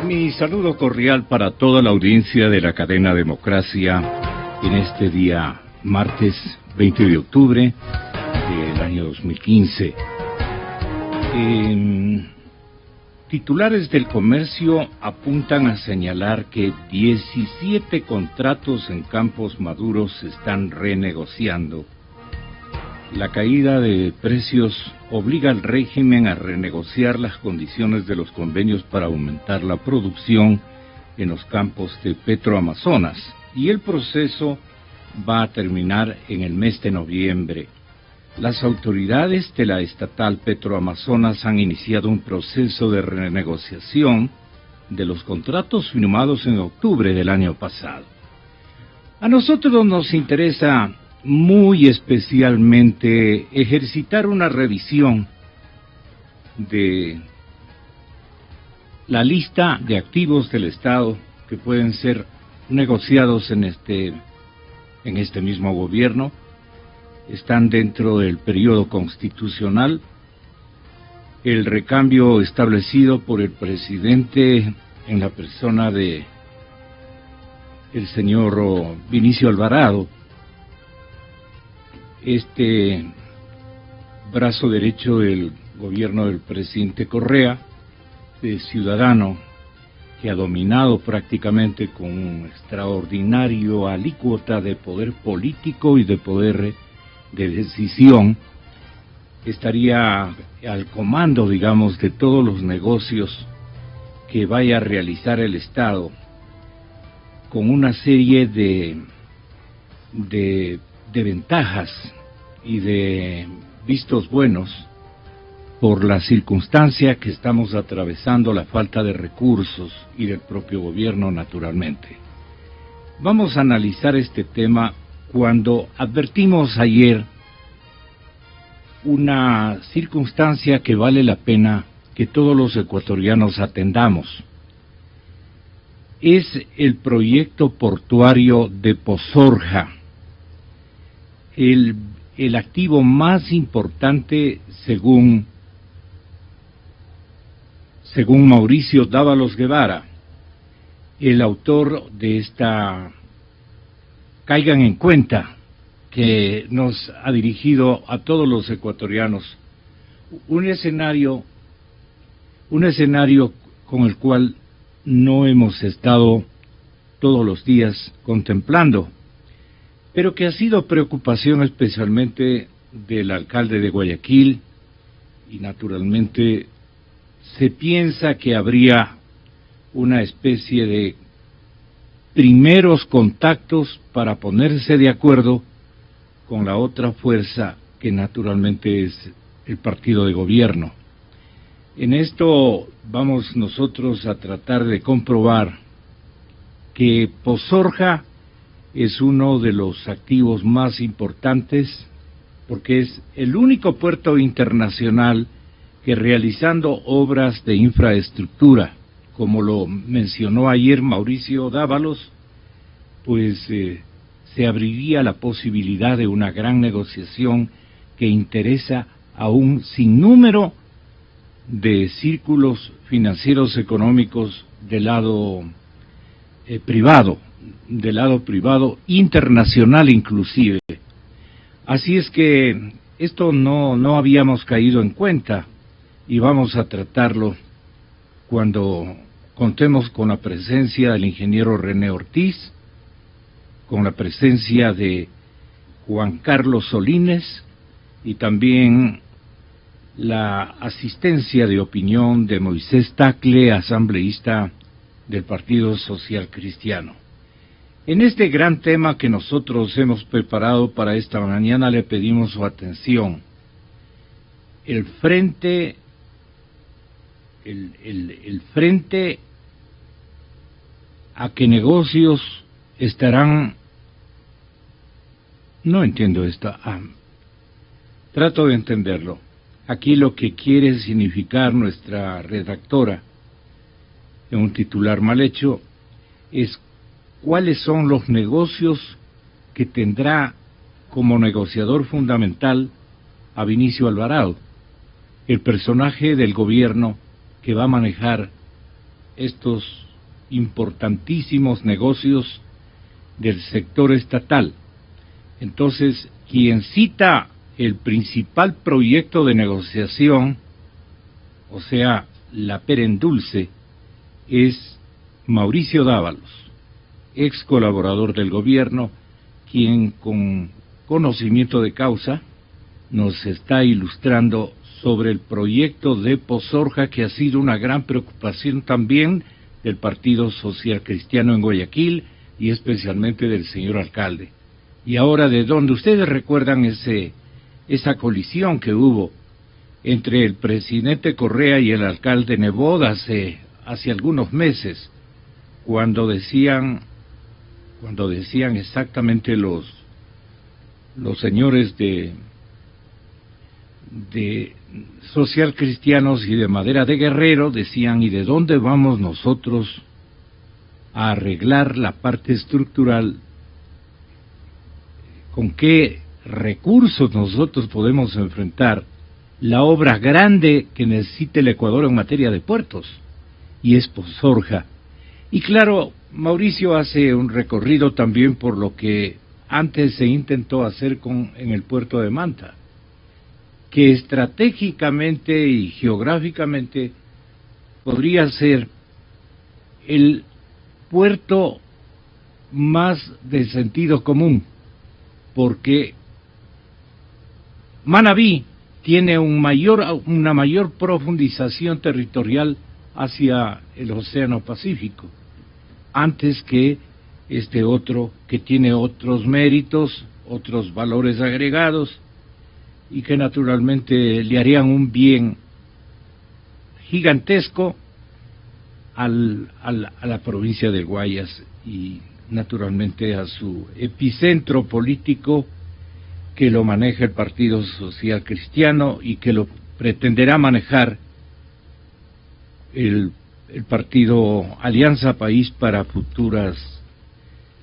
Mi saludo cordial para toda la audiencia de la cadena Democracia en este día martes 20 de octubre del año 2015. Titulares del comercio apuntan a señalar que 17 contratos en Campos Maduros se están renegociando. La caída de precios obliga al régimen a renegociar las condiciones de los convenios para aumentar la producción en los campos de Petroamazonas, y el proceso va a terminar en el mes de noviembre. Las autoridades de la estatal Petroamazonas han iniciado un proceso de renegociación de los contratos firmados en octubre del año pasado. A nosotros nos interesa muy especialmente ejercitar una revisión de la lista de activos del Estado que pueden ser negociados en este mismo gobierno. Están dentro del periodo constitucional. El recambio establecido por el presidente en la persona de el señor Vinicio Alvarado, este brazo derecho del gobierno del presidente Correa, de ciudadano, que ha dominado prácticamente con un extraordinario alícuota de poder político y de poder de decisión, estaría al comando, digamos, de todos los negocios que vaya a realizar el Estado, con una serie de ventajas y de vistos buenos por la circunstancia que estamos atravesando, la falta de recursos y del propio gobierno, naturalmente. Vamos a analizar este tema cuando advertimos ayer una circunstancia que vale la pena que todos los ecuatorianos atendamos. Es el proyecto portuario de Pozorja, el activo más importante según Mauricio Dávalos Guevara, el autor de esta Caigan en Cuenta, que nos ha dirigido a todos los ecuatorianos un escenario con el cual no hemos estado todos los días contemplando, pero que ha sido preocupación especialmente del alcalde de Guayaquil, y naturalmente se piensa que habría una especie de primeros contactos para ponerse de acuerdo con la otra fuerza que naturalmente es el partido de gobierno. En esto vamos nosotros a tratar de comprobar que Pozorja es uno de los activos más importantes, porque es el único puerto internacional que, realizando obras de infraestructura, como lo mencionó ayer Mauricio Dávalos, pues se abriría la posibilidad de una gran negociación que interesa a un sinnúmero de círculos financieros económicos del lado privado internacional inclusive. Así es que esto no habíamos caído en cuenta, y vamos a tratarlo cuando contemos con la presencia del ingeniero René Ortiz, con la presencia de Juan Carlos Solines y también la asistencia de opinión de Moisés Tacle, asambleísta del Partido Social Cristiano. En este gran tema que nosotros hemos preparado para esta mañana, le pedimos su atención. El frente a que negocios estarán... No entiendo esto. Trato de entenderlo. Aquí lo que quiere significar nuestra redactora, en un titular mal hecho, es cuáles son los negocios que tendrá como negociador fundamental a Vinicio Alvarado, el personaje del gobierno que va a manejar estos importantísimos negocios del sector estatal. Entonces, quien cita el principal proyecto de negociación, o sea, la Perendulce, es Mauricio Dávalos, ex colaborador del gobierno, quien con conocimiento de causa nos está ilustrando sobre el proyecto de Pozorja, que ha sido una gran preocupación también del Partido Social Cristiano en Guayaquil y especialmente del señor alcalde. Y ahora, de donde ustedes recuerdan esa colisión que hubo entre el presidente Correa y el alcalde Nebot hace algunos meses, cuando decían exactamente los señores de social cristianos y de Madera de Guerrero, decían: ¿y de dónde vamos nosotros a arreglar la parte estructural? ¿Con qué recursos nosotros podemos enfrentar la obra grande que necesita el Ecuador en materia de puertos? Y es Pozorja. Y claro, Mauricio hace un recorrido también por lo que antes se intentó hacer en el puerto de Manta, que estratégicamente y geográficamente podría ser el puerto más de sentido común, porque Manabí tiene una mayor profundización territorial hacia el Océano Pacífico, antes que este otro, que tiene otros méritos, otros valores agregados, y que naturalmente le harían un bien gigantesco a la provincia del Guayas y naturalmente a su epicentro político, que lo maneja el Partido Social Cristiano y que lo pretenderá manejar el partido Alianza País para futuras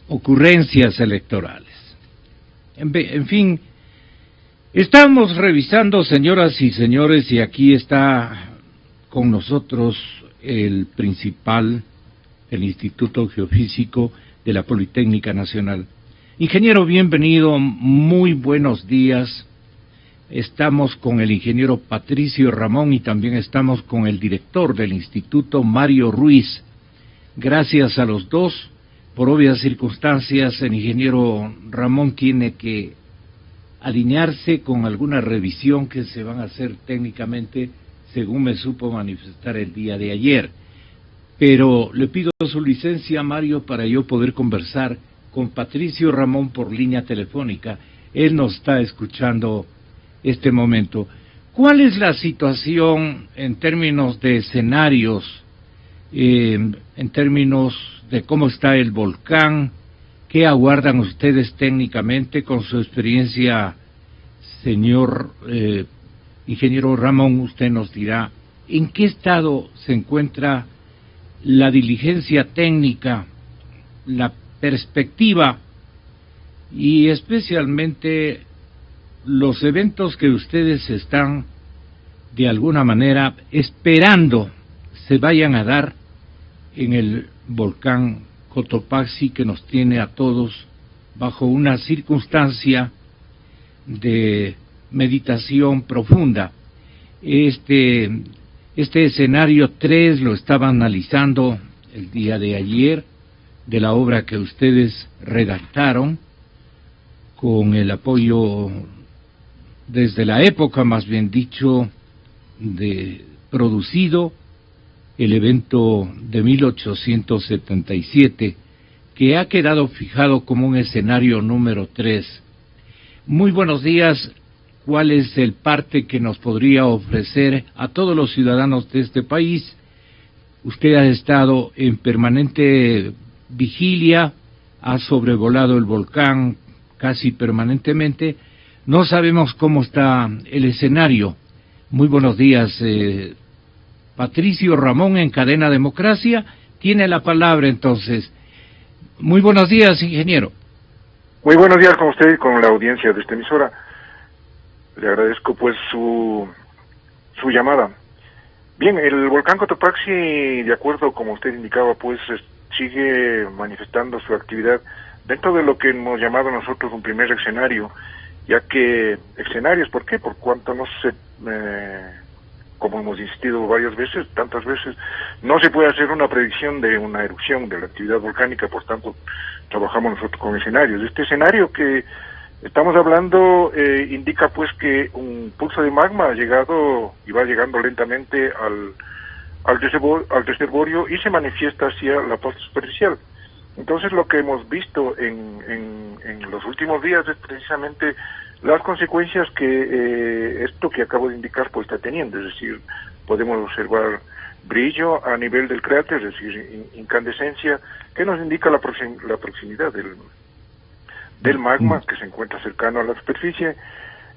ocurrencias electorales. En fin, estamos revisando, señoras y señores, y aquí está con nosotros el principal del Instituto Geofísico de la Politécnica Nacional. Ingeniero, bienvenido, muy buenos días. Estamos con el ingeniero Patricio Ramón y también estamos con el director del instituto, Mario Ruiz. Gracias a los dos. Por obvias circunstancias, el ingeniero Ramón tiene que alinearse con alguna revisión que se van a hacer técnicamente, según me supo manifestar el día de ayer. Pero le pido su licencia, Mario, para yo poder conversar con Patricio Ramón por línea telefónica. Él nos está escuchando este momento. ¿Cuál es la situación en términos de escenarios, en términos de cómo está el volcán? ¿Qué aguardan ustedes técnicamente con su experiencia, señor ingeniero Ramón? Usted nos dirá en qué estado se encuentra la diligencia técnica, la perspectiva y especialmente los eventos que ustedes están de alguna manera esperando se vayan a dar en el volcán Cotopaxi, que nos tiene a todos bajo una circunstancia de meditación profunda. Este escenario 3 lo estaba analizando el día de ayer, de la obra que ustedes redactaron con el apoyo desde la época, más bien dicho, de producido el evento de 1877, que ha quedado fijado como un escenario número 3. Muy buenos días. ¿Cuál es el parte que nos podría ofrecer a todos los ciudadanos de este país? Usted ha estado en permanente vigilia, ha sobrevolado el volcán casi permanentemente. No sabemos cómo está el escenario. Muy buenos días, Patricio Ramón en Cadena Democracia. Tiene la palabra entonces. Muy buenos días, ingeniero. Muy buenos días con usted y con la audiencia de esta emisora. Le agradezco pues su llamada. Bien, el volcán Cotopaxi, de acuerdo como usted indicaba, pues sigue manifestando su actividad dentro de lo que hemos llamado nosotros un primer escenario, ya que escenarios, ¿por qué? Por cuanto no se, como hemos insistido varias veces, tantas veces, no se puede hacer una predicción de una erupción de la actividad volcánica, por tanto, trabajamos nosotros con escenarios. Este escenario que estamos hablando indica pues que un pulso de magma ha llegado y va llegando lentamente al reservorio y se manifiesta hacia la posta superficial. Entonces lo que hemos visto en los últimos días es precisamente las consecuencias que esto que acabo de indicar pues está teniendo, es decir, podemos observar brillo a nivel del cráter, es decir, incandescencia, que nos indica la proximidad del magma que se encuentra cercano a la superficie.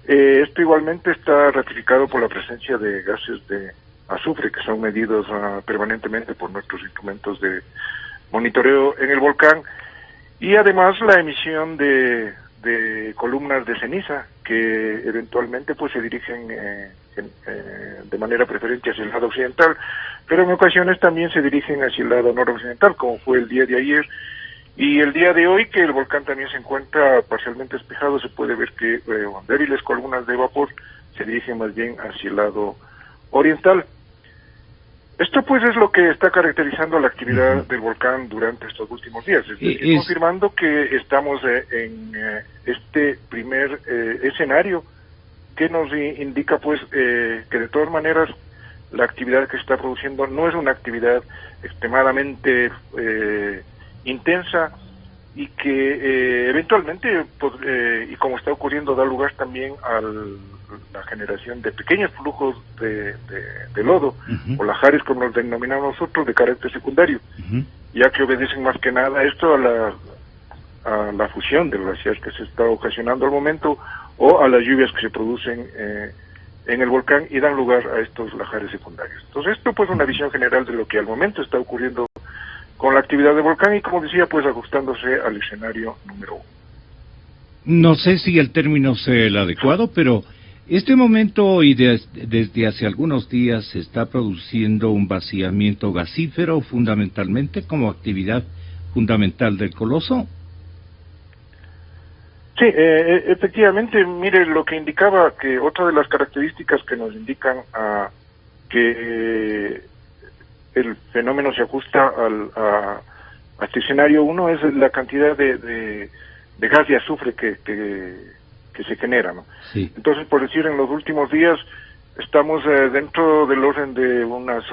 Esto igualmente está ratificado por la presencia de gases de azufre que son medidos permanentemente por nuestros instrumentos de monitoreo en el volcán, y además la emisión de columnas de ceniza que eventualmente pues se dirigen de manera preferente hacia el lado occidental, pero en ocasiones también se dirigen hacia el lado noroccidental, como fue el día de ayer y el día de hoy, que el volcán también se encuentra parcialmente despejado. Se puede ver que débiles columnas de vapor se dirigen más bien hacia el lado oriental. Esto pues es lo que está caracterizando la actividad del volcán durante estos últimos días, es decir, confirmando que estamos en este primer escenario que nos indica pues que de todas maneras la actividad que se está produciendo no es una actividad extremadamente intensa, y que eventualmente y como está ocurriendo, da lugar también a la generación de pequeños flujos de lodo, o lajares como los denominamos nosotros, de carácter secundario, ya que obedecen más que nada esto a la fusión del glaciar que se está ocasionando al momento, o a las lluvias que se producen en el volcán y dan lugar a estos lajares secundarios. Entonces esto pues es una visión general de lo que al momento está ocurriendo con la actividad del volcán, y como decía, pues ajustándose al escenario número 1. No sé si el término es el adecuado, pero este momento y desde hace algunos días se está produciendo un vaciamiento gasífero fundamentalmente como actividad fundamental del coloso. Sí, efectivamente, mire, lo que indicaba que otra de las características que nos indican que el fenómeno se ajusta a este escenario 1 es la cantidad de gas de azufre que se genera, ¿no? Sí. Entonces, por decir, en los últimos días estamos dentro del orden de unas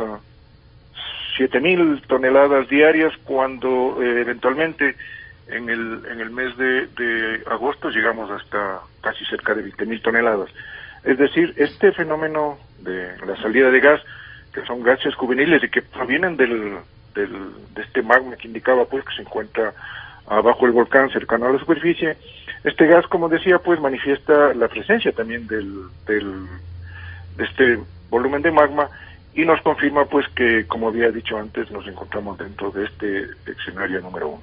7.000 toneladas diarias, cuando eventualmente en el mes de agosto llegamos hasta casi cerca de 20.000 toneladas. Es decir, este fenómeno de la salida de gas, que son gases juveniles y que provienen de este magma que indicaba pues que se encuentra abajo del volcán, cercano a la superficie, este gas, como decía, pues manifiesta la presencia también de este volumen de magma, y nos confirma pues que, como había dicho antes, nos encontramos dentro de este escenario número 1.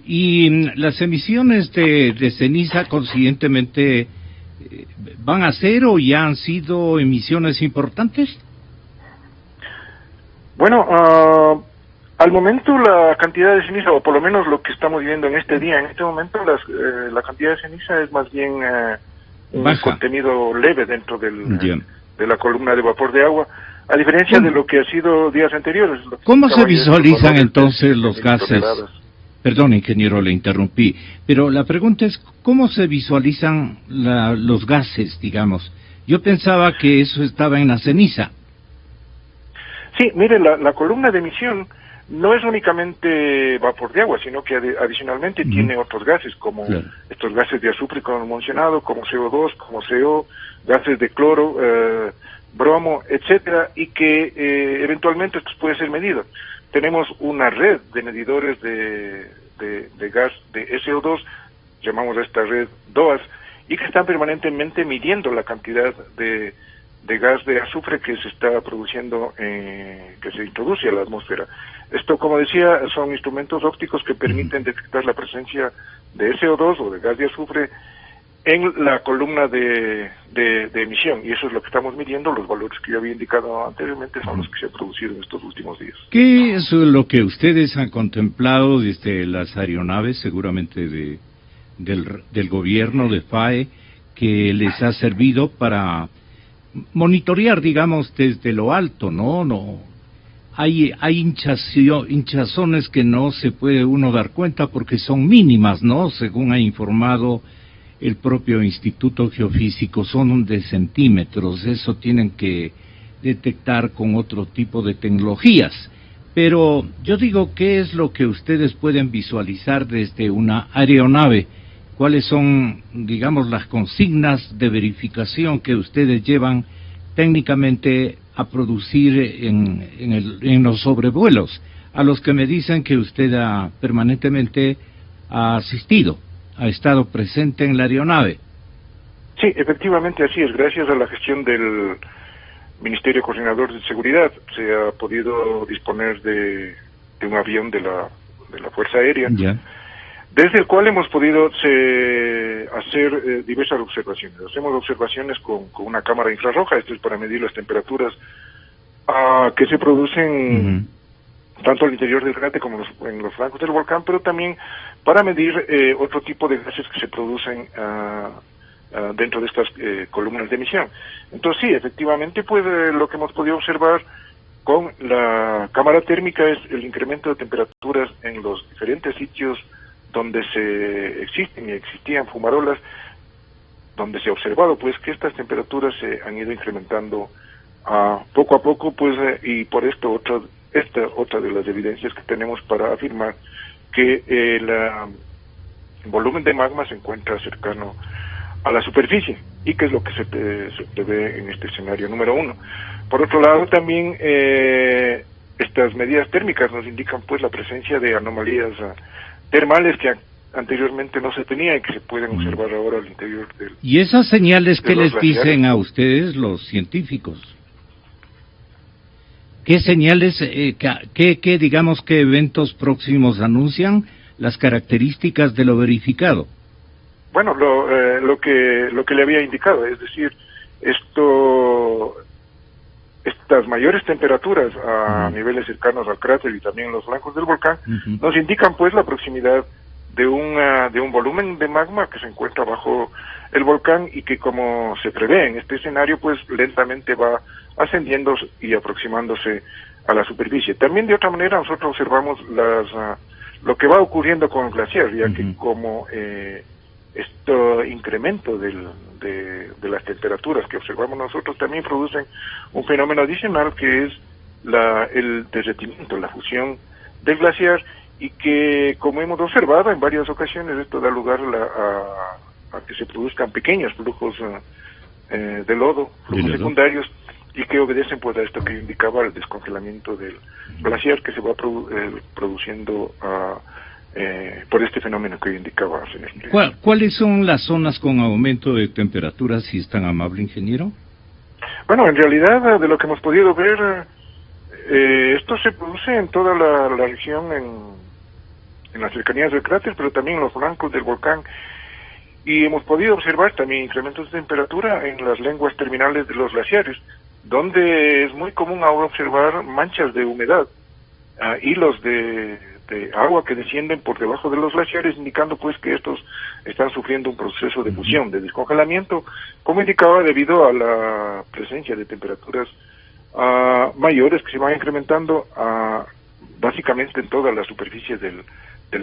Y las emisiones de ceniza, consiguientemente, ¿van a ser o ya han sido emisiones importantes? Bueno, al momento la cantidad de ceniza, o por lo menos lo que estamos viendo en este día, en este momento la cantidad de ceniza es más bien un baja, contenido leve dentro de la columna de vapor de agua, a diferencia de lo que ha sido días anteriores. ¿Cómo se visualizan entonces los gases? Perdón, ingeniero, le interrumpí, pero la pregunta es, ¿cómo se visualizan los gases, digamos? Yo pensaba que eso estaba en la ceniza. Sí, mire, la columna de emisión no es únicamente vapor de agua, sino que adicionalmente tiene otros gases, como estos gases de azufre, como mencionado, como CO2, como CO, gases de cloro, bromo, etcétera, y que eventualmente estos pueden ser medidos. Tenemos una red de medidores de gas de SO2, llamamos a esta red DOAS, y que están permanentemente midiendo la cantidad de gas de azufre que se está produciendo, que se introduce a la atmósfera. Esto, como decía, son instrumentos ópticos que permiten detectar la presencia de SO2 o de gas de azufre en la columna de emisión, y eso es lo que estamos midiendo. Los valores que yo había indicado anteriormente son los que se han producido en estos últimos días. ¿Qué es lo que ustedes han contemplado desde las aeronaves, seguramente del gobierno, de FAE, que les ha servido para monitorear, digamos, desde lo alto, ¿no? Hay hinchazones que no se puede uno dar cuenta porque son mínimas, ¿no? Según ha informado el propio Instituto Geofísico, son de centímetros. Eso tienen que detectar con otro tipo de tecnologías. Pero yo digo, ¿qué es lo que ustedes pueden visualizar desde una aeronave? ¿Cuáles son, digamos, las consignas de verificación que ustedes llevan técnicamente a producir en los sobrevuelos, a los que me dicen que usted permanentemente ha asistido, ha estado presente en la aeronave? Sí, efectivamente así es. Gracias a la gestión del Ministerio Coordinador de Seguridad se ha podido disponer de un avión de la Fuerza Aérea, ya, desde el cual hemos podido hacer diversas observaciones. Hacemos observaciones con una cámara infrarroja. Esto es para medir las temperaturas que se producen tanto al interior del cráter como en los flancos del volcán, pero también para medir otro tipo de gases que se producen dentro de estas columnas de emisión. Entonces sí, efectivamente, pues lo que hemos podido observar con la cámara térmica es el incremento de temperaturas en los diferentes sitios donde existían fumarolas, donde se ha observado pues que estas temperaturas se han ido incrementando poco a poco, pues y por esto otra de las evidencias que tenemos para afirmar que el volumen de magma se encuentra cercano a la superficie, y que es lo que se ve en este escenario número 1. Por otro lado, también estas medidas térmicas nos indican pues la presencia de anomalías termales que anteriormente no se tenía y que se pueden observar ahora al interior del... ¿Y esas señales qué les glaciares dicen a ustedes, los científicos? ¿Qué señales, digamos, qué eventos próximos anuncian las características de lo verificado? Bueno, lo que le había indicado, es decir, estas mayores temperaturas a niveles cercanos al cráter y también en los flancos del volcán nos indican pues la proximidad de un volumen de magma que se encuentra bajo el volcán y que, como se prevé en este escenario, pues lentamente va ascendiendo y aproximándose a la superficie. También de otra manera nosotros observamos lo que va ocurriendo con el glaciar, ya que como este incremento de las temperaturas que observamos nosotros también producen un fenómeno adicional que es el derretimiento, la fusión del glaciar, y que, como hemos observado en varias ocasiones, esto da lugar a que se produzcan pequeños flujos de lodo, flujos secundarios, y que obedecen pues a esto que indicaba el descongelamiento del glaciar que se va produciendo por este fenómeno que indicaba. ¿Cuáles son las zonas con aumento de temperatura, si es tan amable, ingeniero? Bueno, en realidad, de lo que hemos podido ver, esto se produce en toda la región, en las cercanías del cráter, pero también en los flancos del volcán, y hemos podido observar también incrementos de temperatura en las lenguas terminales de los glaciares, donde es muy común ahora observar manchas de humedad, hilos de agua que descienden por debajo de los glaciares, indicando pues que estos están sufriendo un proceso de fusión, de descongelamiento, como indicaba, debido a la presencia de temperaturas mayores que se van incrementando básicamente en toda la superficie del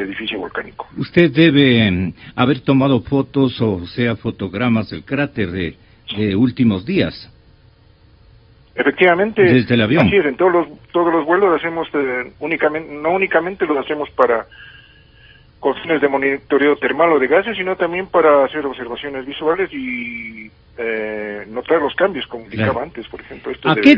edificio volcánico. Usted debe haber tomado fotos, o sea, fotogramas del cráter de últimos días. Efectivamente, desde el avión. Así es, en todos los vuelos hacemos no únicamente lo hacemos con fines de monitoreo termal o de gases, sino también para hacer observaciones visuales y notar los cambios, como indicaba antes, por ejemplo. ¿A qué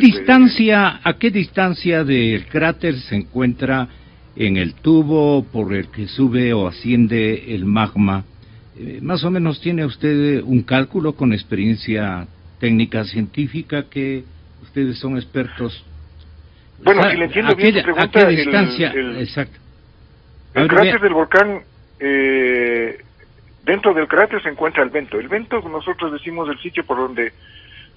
distancia del cráter se encuentra en el tubo por el que sube o asciende el magma? Más o menos, ¿tiene usted un cálculo con experiencia técnica científica, que ustedes son expertos? Bueno, si le entiendo bien su pregunta, ¿a qué distancia? Exacto. El cráter del volcán Dentro del cráter se encuentra el vento. El vento, nosotros decimos, el sitio por donde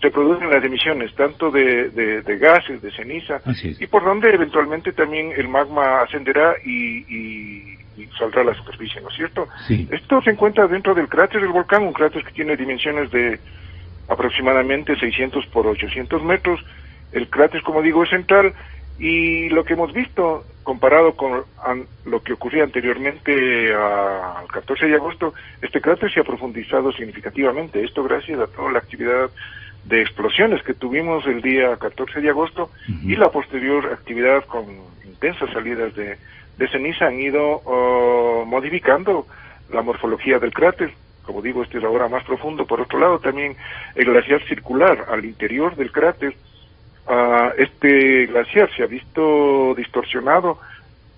se producen las emisiones, tanto de gases, de ceniza, y por donde eventualmente también el magma ascenderá y saldrá a la superficie, ¿no es cierto? Sí. Esto se encuentra dentro del cráter del volcán, un cráter que tiene dimensiones de aproximadamente 600 por 800 metros. El cráter, como digo, es central, y lo que hemos visto, comparado con lo que ocurría anteriormente al 14 de agosto, este cráter se ha profundizado significativamente. Esto gracias a toda la actividad de explosiones que tuvimos el día 14 de agosto y la posterior actividad con intensas salidas de ceniza han ido modificando la morfología del cráter. Como digo, este es ahora más profundo. Por otro lado, también el glaciar circular al interior del cráter, este glaciar se ha visto distorsionado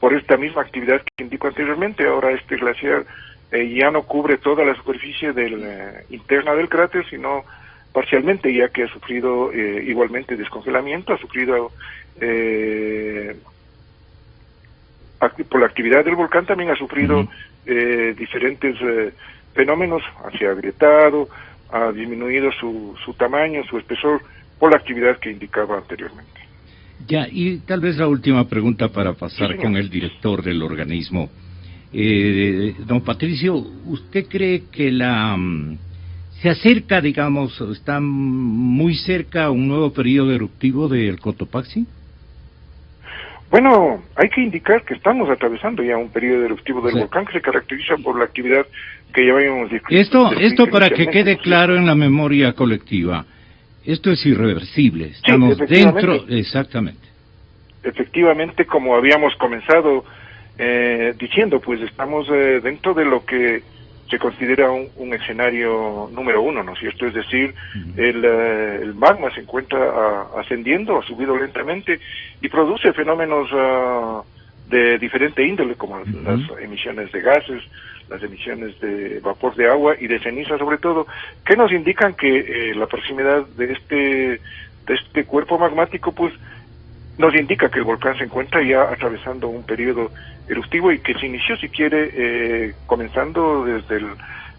por esta misma actividad que indico anteriormente. Ahora este glaciar ya no cubre toda la superficie interna del cráter, sino parcialmente, ya que ha sufrido igualmente descongelamiento, ha sufrido por la actividad del volcán, también ha sufrido diferentes fenómenos, se ha agrietado, ha disminuido su tamaño, su espesor, por la actividad que indicaba anteriormente. Ya, y tal vez la última pregunta para pasar con el director del organismo. Don Patricio, ¿usted cree que se acerca, digamos, está muy cerca un nuevo periodo eruptivo del Cotopaxi? Bueno, hay que indicar que estamos atravesando ya un periodo eruptivo del volcán que se caracteriza por la actividad que ya habíamos descrito. Esto para que quede claro en la memoria colectiva, esto es irreversible, estamos dentro, exactamente. Efectivamente, como habíamos comenzado diciendo, pues estamos dentro de lo que se considera un escenario número 1, ¿no es cierto? Es decir, el magma se encuentra ascendiendo, ha subido lentamente y produce fenómenos de diferente índole, como las emisiones de gases, las emisiones de vapor de agua y de ceniza sobre todo, que nos indican que la proximidad de este cuerpo magmático, pues, nos indica que el volcán se encuentra ya atravesando un periodo eruptivo y que se inició, si quiere, comenzando desde el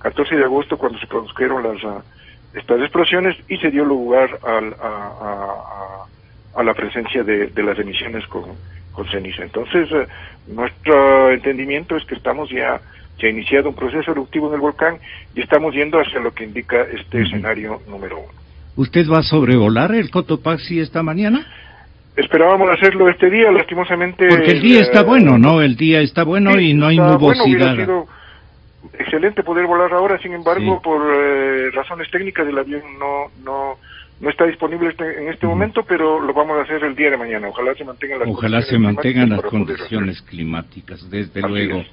14 de agosto, cuando se produjeron estas explosiones y se dio lugar a la presencia de las emisiones con ceniza. Entonces, nuestro entendimiento es que se ha iniciado un proceso eruptivo en el volcán y estamos yendo hacia lo que indica este escenario número 1. ¿Usted va a sobrevolar el Cotopaxi esta mañana? Esperábamos hacerlo este día, lastimosamente... Porque el día está bueno, ¿no? El día está bueno, sí, y no hay nubosidad. Bueno, hubiera sido excelente poder volar ahora, sin embargo, por razones técnicas el avión no está disponible en este momento, pero lo vamos a hacer el día de mañana. Ojalá se mantengan las condiciones climáticas, desde luego.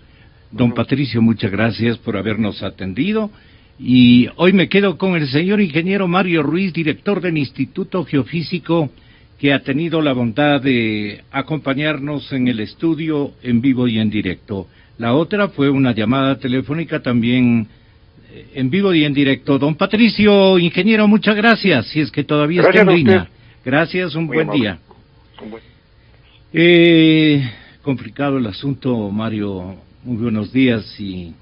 Don Patricio, muchas gracias por habernos atendido. Y hoy me quedo con el señor ingeniero Mario Ruiz, director del Instituto Geofísico, que ha tenido la bondad de acompañarnos en el estudio en vivo y en directo. La otra fue una llamada telefónica también en vivo y en directo. Don Patricio, ingeniero, muchas gracias, si es que todavía está en línea. Gracias, un buen día. Complicado el asunto, Mario. Muy buenos días, y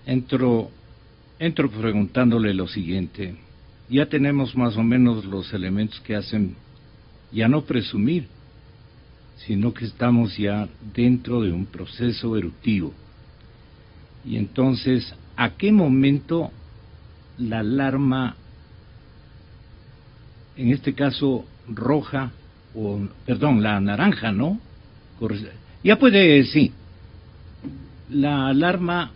entro preguntándole lo siguiente. Ya tenemos más o menos los elementos que hacen ya no presumir, sino que estamos ya dentro de un proceso eruptivo. Y entonces, ¿a qué momento la alarma, en este caso roja, la naranja, ¿no? Ya puede, sí. La alarma,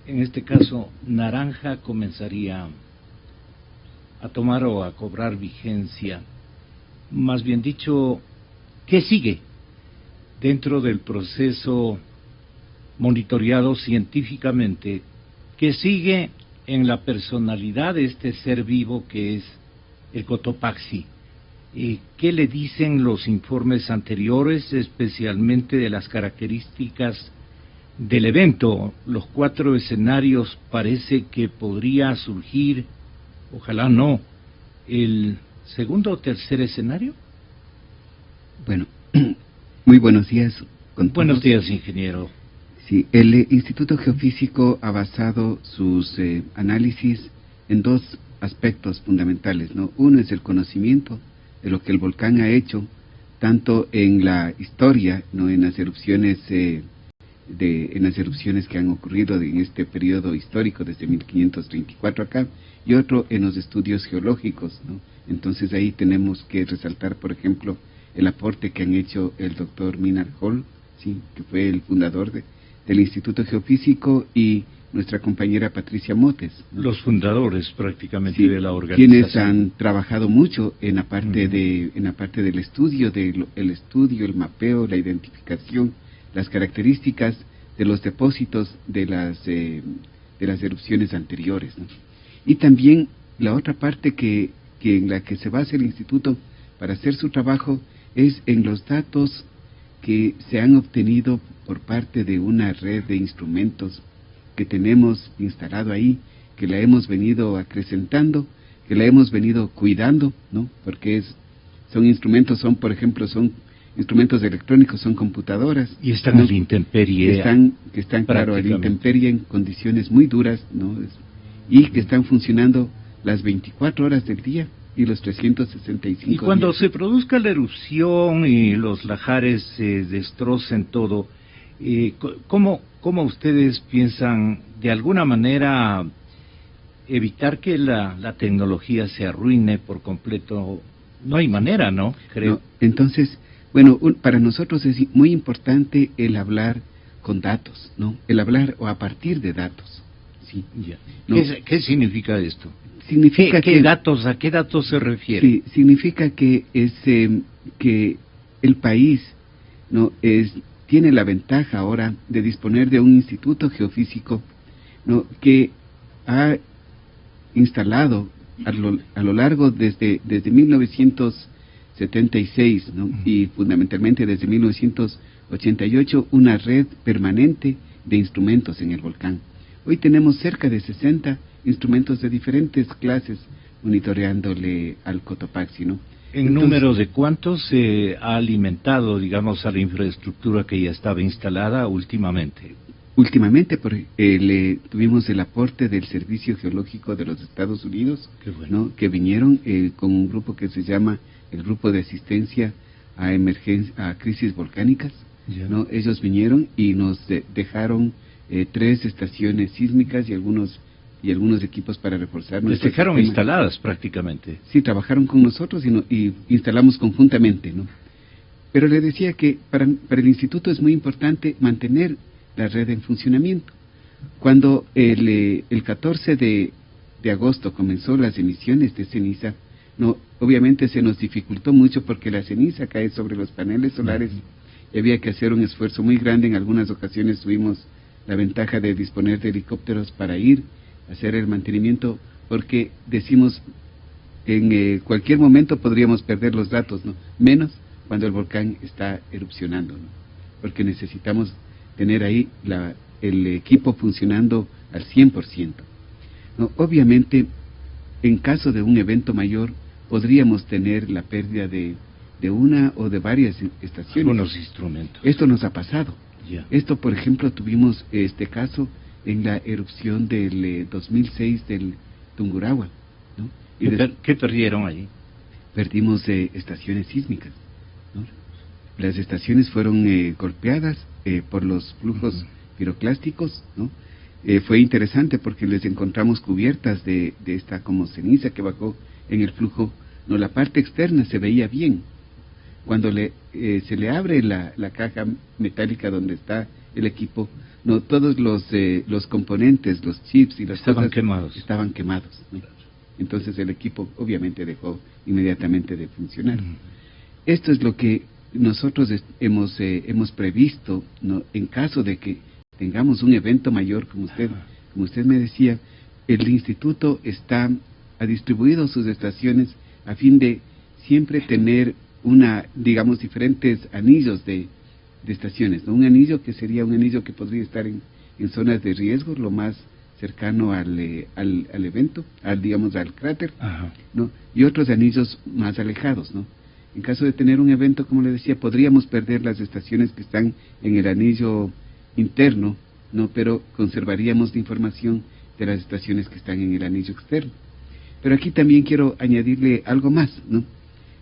en este caso naranja, comenzaría a tomar o a cobrar vigencia. Más bien dicho, ¿qué sigue dentro del proceso monitoreado científicamente? ¿Qué sigue en la personalidad de este ser vivo que es el Cotopaxi? ¿Qué le dicen los informes anteriores, especialmente de las características del evento? Los 4 escenarios parece que podría surgir, ojalá no, el segundo o tercer escenario. Bueno, muy buenos días con todos. Buenos días, ingeniero. Sí, el Instituto Geofísico ha basado sus análisis en dos aspectos fundamentales, ¿no? Uno es el conocimiento de lo que el volcán ha hecho, tanto en la historia, ¿no? En las erupciones en las erupciones que han ocurrido en este periodo histórico desde 1534 acá, y otro en los estudios geológicos, ¿no? Entonces ahí tenemos que resaltar, por ejemplo, el aporte que han hecho el doctor Minard Hall, ¿sí? Que fue el fundador del Instituto Geofísico, y nuestra compañera Patricia Motes, ¿no? Los fundadores prácticamente, sí, de la organización. Quienes han trabajado mucho en la parte del estudio, el mapeo, la identificación, las características de los depósitos de las erupciones anteriores, ¿no? Y también la otra parte que en la que se basa el instituto para hacer su trabajo es en los datos que se han obtenido por parte de una red de instrumentos que tenemos instalado ahí, que la hemos venido acrecentando, que la hemos venido cuidando, ¿no? Porque son instrumentos electrónicos, son computadoras. Y están, ¿no?, a la intemperie. Que están claro, a la intemperie, en condiciones muy duras, ¿no? Y que están funcionando las 24 horas del día y los 365 Y cuando días. se produzca la erupción y los lajares se destrocen todo, ¿cómo ustedes piensan de alguna manera evitar que la tecnología se arruine por completo? No hay manera, ¿no? Creo. No, entonces, bueno, para nosotros es muy importante el hablar con datos, ¿no? El hablar o a partir de datos. Sí. Ya. ¿No? ¿Qué significa esto? Significa ¿A qué datos se refiere? Sí, significa que que el país, ¿no?, tiene la ventaja ahora de disponer de un instituto geofísico, ¿no?, que ha instalado a lo largo desde 1976, ¿no?, y fundamentalmente desde 1988, una red permanente de instrumentos en el volcán. Hoy tenemos cerca de 60 instrumentos de diferentes clases monitoreándole al Cotopaxi, ¿no? ¿En número de cuántos se ha alimentado, digamos, a la infraestructura que ya estaba instalada últimamente? Últimamente tuvimos el aporte del Servicio Geológico de los Estados Unidos, bueno, ¿no?, que vinieron con un grupo que se llama el Grupo de Asistencia a Crisis Volcánicas, ¿no? Ellos vinieron y nos dejaron 3 estaciones sísmicas y algunos equipos para reforzar nuestro Les dejaron sistema. Instaladas prácticamente. Sí, trabajaron con nosotros y instalamos conjuntamente, ¿no? Pero le decía que para el instituto es muy importante mantener la red en funcionamiento. Cuando el 14 de agosto comenzó las emisiones de ceniza, no, obviamente se nos dificultó mucho porque la ceniza cae sobre los paneles solares y había que hacer un esfuerzo muy grande. En algunas ocasiones tuvimos la ventaja de disponer de helicópteros para ir a hacer el mantenimiento, porque decimos en cualquier momento podríamos perder los datos, ¿no?, menos cuando el volcán está erupcionando, ¿no?, porque necesitamos tener ahí el equipo funcionando al 100%, ¿no? Obviamente, en caso de un evento mayor, podríamos tener la pérdida de una o de varias estaciones. Algunos instrumentos. Esto nos ha pasado. Ya. Esto, por ejemplo, tuvimos este caso en la erupción del 2006 del Tungurahua, ¿no? ¿Qué perdieron allí? Perdimos estaciones sísmicas, ¿no? Las estaciones fueron golpeadas por los flujos piroclásticos, ¿no? Fue interesante porque les encontramos cubiertas de esta como ceniza que bajó en el flujo, ¿no? La parte externa se veía bien. Cuando se le abre la caja metálica donde está el equipo, no, todos los componentes, los chips y las estaban cosas estaban quemados, ¿no? Entonces el equipo obviamente dejó inmediatamente de funcionar. Esto es lo que nosotros hemos previsto, ¿no?, en caso de que tengamos un evento mayor, como usted me decía. El instituto ha distribuido sus estaciones a fin de siempre tener diferentes anillos de estaciones, ¿no? Un anillo que sería un anillo que podría estar en zonas de riesgo, lo más cercano al evento, al cráter, ¿no? Y otros anillos más alejados, ¿no? En caso de tener un evento, como le decía, podríamos perder las estaciones que están en el anillo interno, ¿no? Pero conservaríamos la información de las estaciones que están en el anillo externo. Pero aquí también quiero añadirle algo más, ¿no?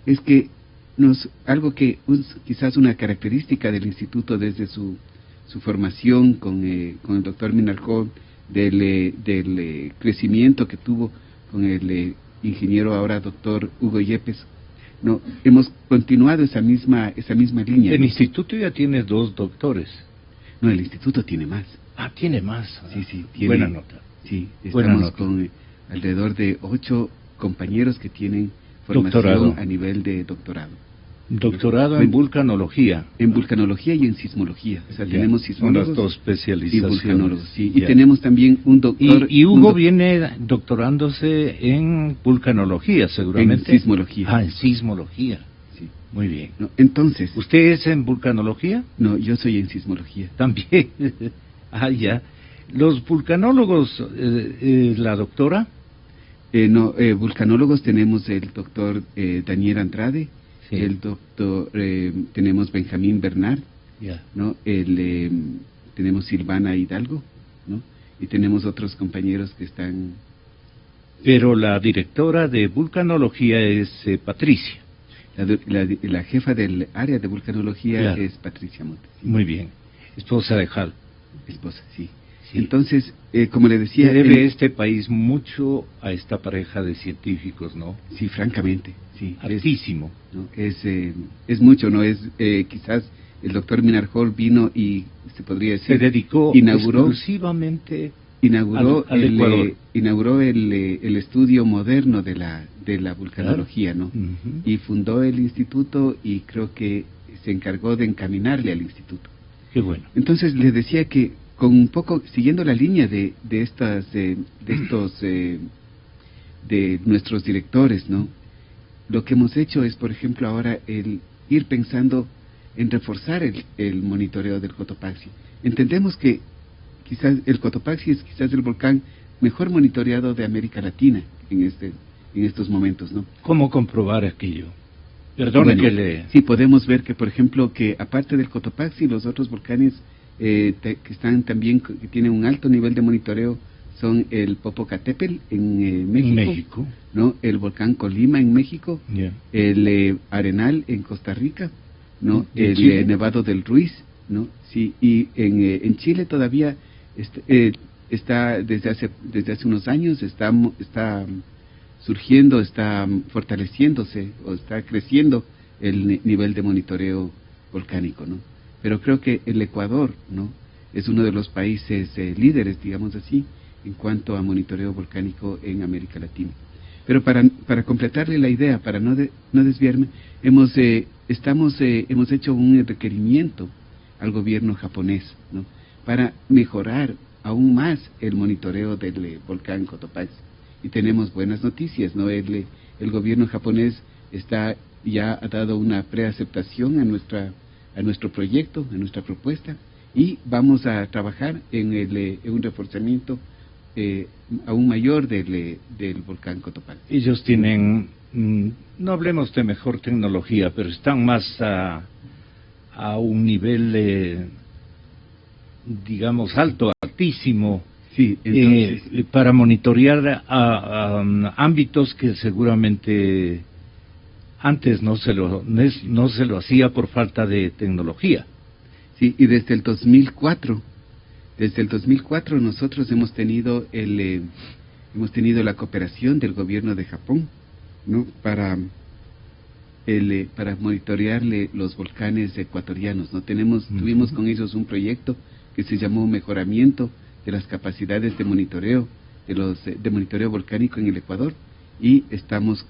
Es que quizás una característica del instituto desde su formación con el doctor Minarjol, del crecimiento que tuvo con el ingeniero ahora doctor Hugo Yepes, no, hemos continuado esa misma línea. El ¿no? instituto ya tiene 2 doctores. No, el instituto tiene más. Ah, tiene más. Sí, tiene, buena nota. Sí, buena estamos nota. con alrededor de 8 compañeros que tienen formación Doctorado. a nivel de doctorado. Doctorado en vulcanología. En vulcanología y en sismología. O sea, Ya, tenemos son sismólogos las 2 y especializaciones. vulcanólogos. Sí. Ya. Y tenemos también un doctor... Y Hugo viene doctorándose en vulcanología, seguramente. En sismología. Ah, en sismología. Sí. Muy bien. No, entonces... ¿Usted es en vulcanología? No, yo soy en sismología. También. Ah, ya. Los vulcanólogos, la doctora... Vulcanólogos tenemos el doctor Daniel Andrade, Sí. el doctor, tenemos Benjamín Bernard, Ya. ¿no? Tenemos Silvana Hidalgo, ¿no? Y tenemos otros compañeros que están... Pero la directora de vulcanología es Patricia. La jefa del área de vulcanología Claro. es Patricia Montes. Sí. Muy bien. Esposa de Hal. Esposa, sí. Sí. Entonces, como le decía... Se debe este país mucho a esta pareja de científicos, ¿no? Sí, francamente, sí. Altísimo. ¿No? Es mucho, ¿no? Quizás el doctor Minarjol vino y, se podría decir... Se dedicó inauguró exclusivamente al el, Ecuador. inauguró el estudio moderno de la vulcanología, ¿no? Ujú. Y fundó el instituto y creo que se encargó de encaminarle al instituto. Qué bueno. Entonces le decía que con un poco, siguiendo la línea de nuestros directores, ¿no? Lo que hemos hecho es, por ejemplo, ahora el ir pensando en reforzar el monitoreo del Cotopaxi. Entendemos que quizás el Cotopaxi es quizás el volcán mejor monitoreado de América Latina en estos momentos, ¿no? ¿Cómo comprobar aquello? Perdone Bueno, que le... Sí, podemos ver que, por ejemplo, que aparte del Cotopaxi, los otros volcanes que están también, que tienen un alto nivel de monitoreo, son el Popocatépetl en México, ¿no? El volcán Colima en México, Yeah. el Arenal en Costa Rica, ¿no? ¿Y en El Chile? Nevado del Ruiz, ¿no? Sí, y en Chile todavía está desde hace unos años está surgiendo, está fortaleciéndose o está creciendo el nivel de monitoreo volcánico, ¿no? Pero creo que el Ecuador, ¿no? Es uno de los países líderes, digamos así, en cuanto a monitoreo volcánico en América Latina. Pero para completarle la idea, para no desviarme, hemos hecho un requerimiento al gobierno japonés, ¿no? Para mejorar aún más el monitoreo del volcán Cotopaxi. Y tenemos buenas noticias, ¿no? El gobierno japonés ya ha dado una preaceptación a nuestro proyecto, a nuestra propuesta, y vamos a trabajar en un reforzamiento aún mayor del volcán Cotopaxi. Ellos tienen, no hablemos de mejor tecnología, pero están más a un nivel, digamos, altísimo, Sí, entonces, para monitorear a ámbitos que seguramente antes no se lo hacía por falta de tecnología. sí, y desde el 2004 nosotros hemos tenido la cooperación del gobierno de Japón, ¿no? Para monitorearle los volcanes ecuatorianos, ¿no? Tuvimos con ellos un proyecto que se llamó Mejoramiento de las capacidades de monitoreo de monitoreo volcánico en el Ecuador, y estamos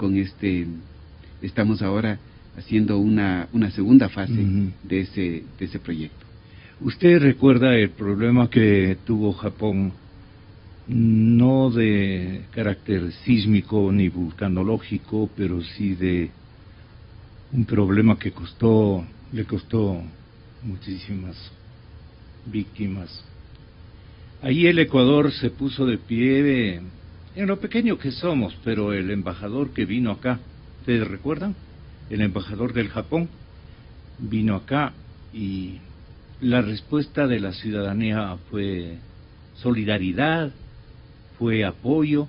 ahora haciendo una segunda fase de ese proyecto. ¿Usted recuerda el problema que tuvo Japón, no de carácter sísmico ni vulcanológico, pero sí de un problema que le costó muchísimas víctimas? Ahí el Ecuador se puso de pie en lo pequeño que somos, pero el embajador que vino acá, ¿ustedes recuerdan? El embajador del Japón vino acá y la respuesta de la ciudadanía fue solidaridad, fue apoyo,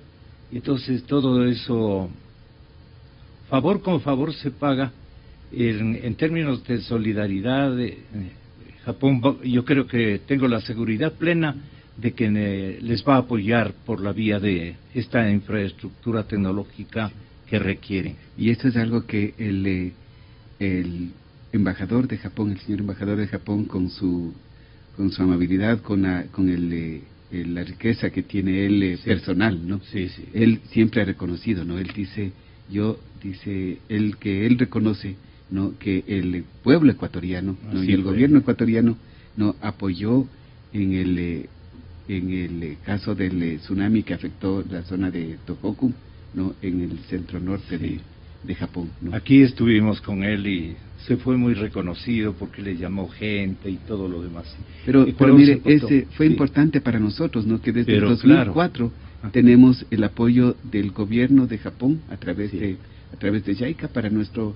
y entonces todo eso, favor con favor se paga. En términos de solidaridad, Japón, yo creo que tengo la seguridad plena de que les va a apoyar por la vía de esta infraestructura tecnológica que requieren. Y esto es algo que el embajador de Japón, el señor embajador de Japón, con su amabilidad, con la riqueza que tiene él personal, ¿no? Sí, sí. Él siempre ha reconocido, ¿no? Él dice que él reconoce, ¿no?, que el pueblo ecuatoriano, ¿no?, y el gobierno ecuatoriano, ¿no?, apoyó en el caso del tsunami que afectó la zona de Tohoku, ¿no?, en el centro norte de Japón, ¿no? Aquí estuvimos con él y se fue muy reconocido porque le llamó gente y todo lo demás. Pero mire, fue importante para nosotros, ¿no?, que desde el 2004 tenemos el apoyo del gobierno de Japón a través de JICA para nuestros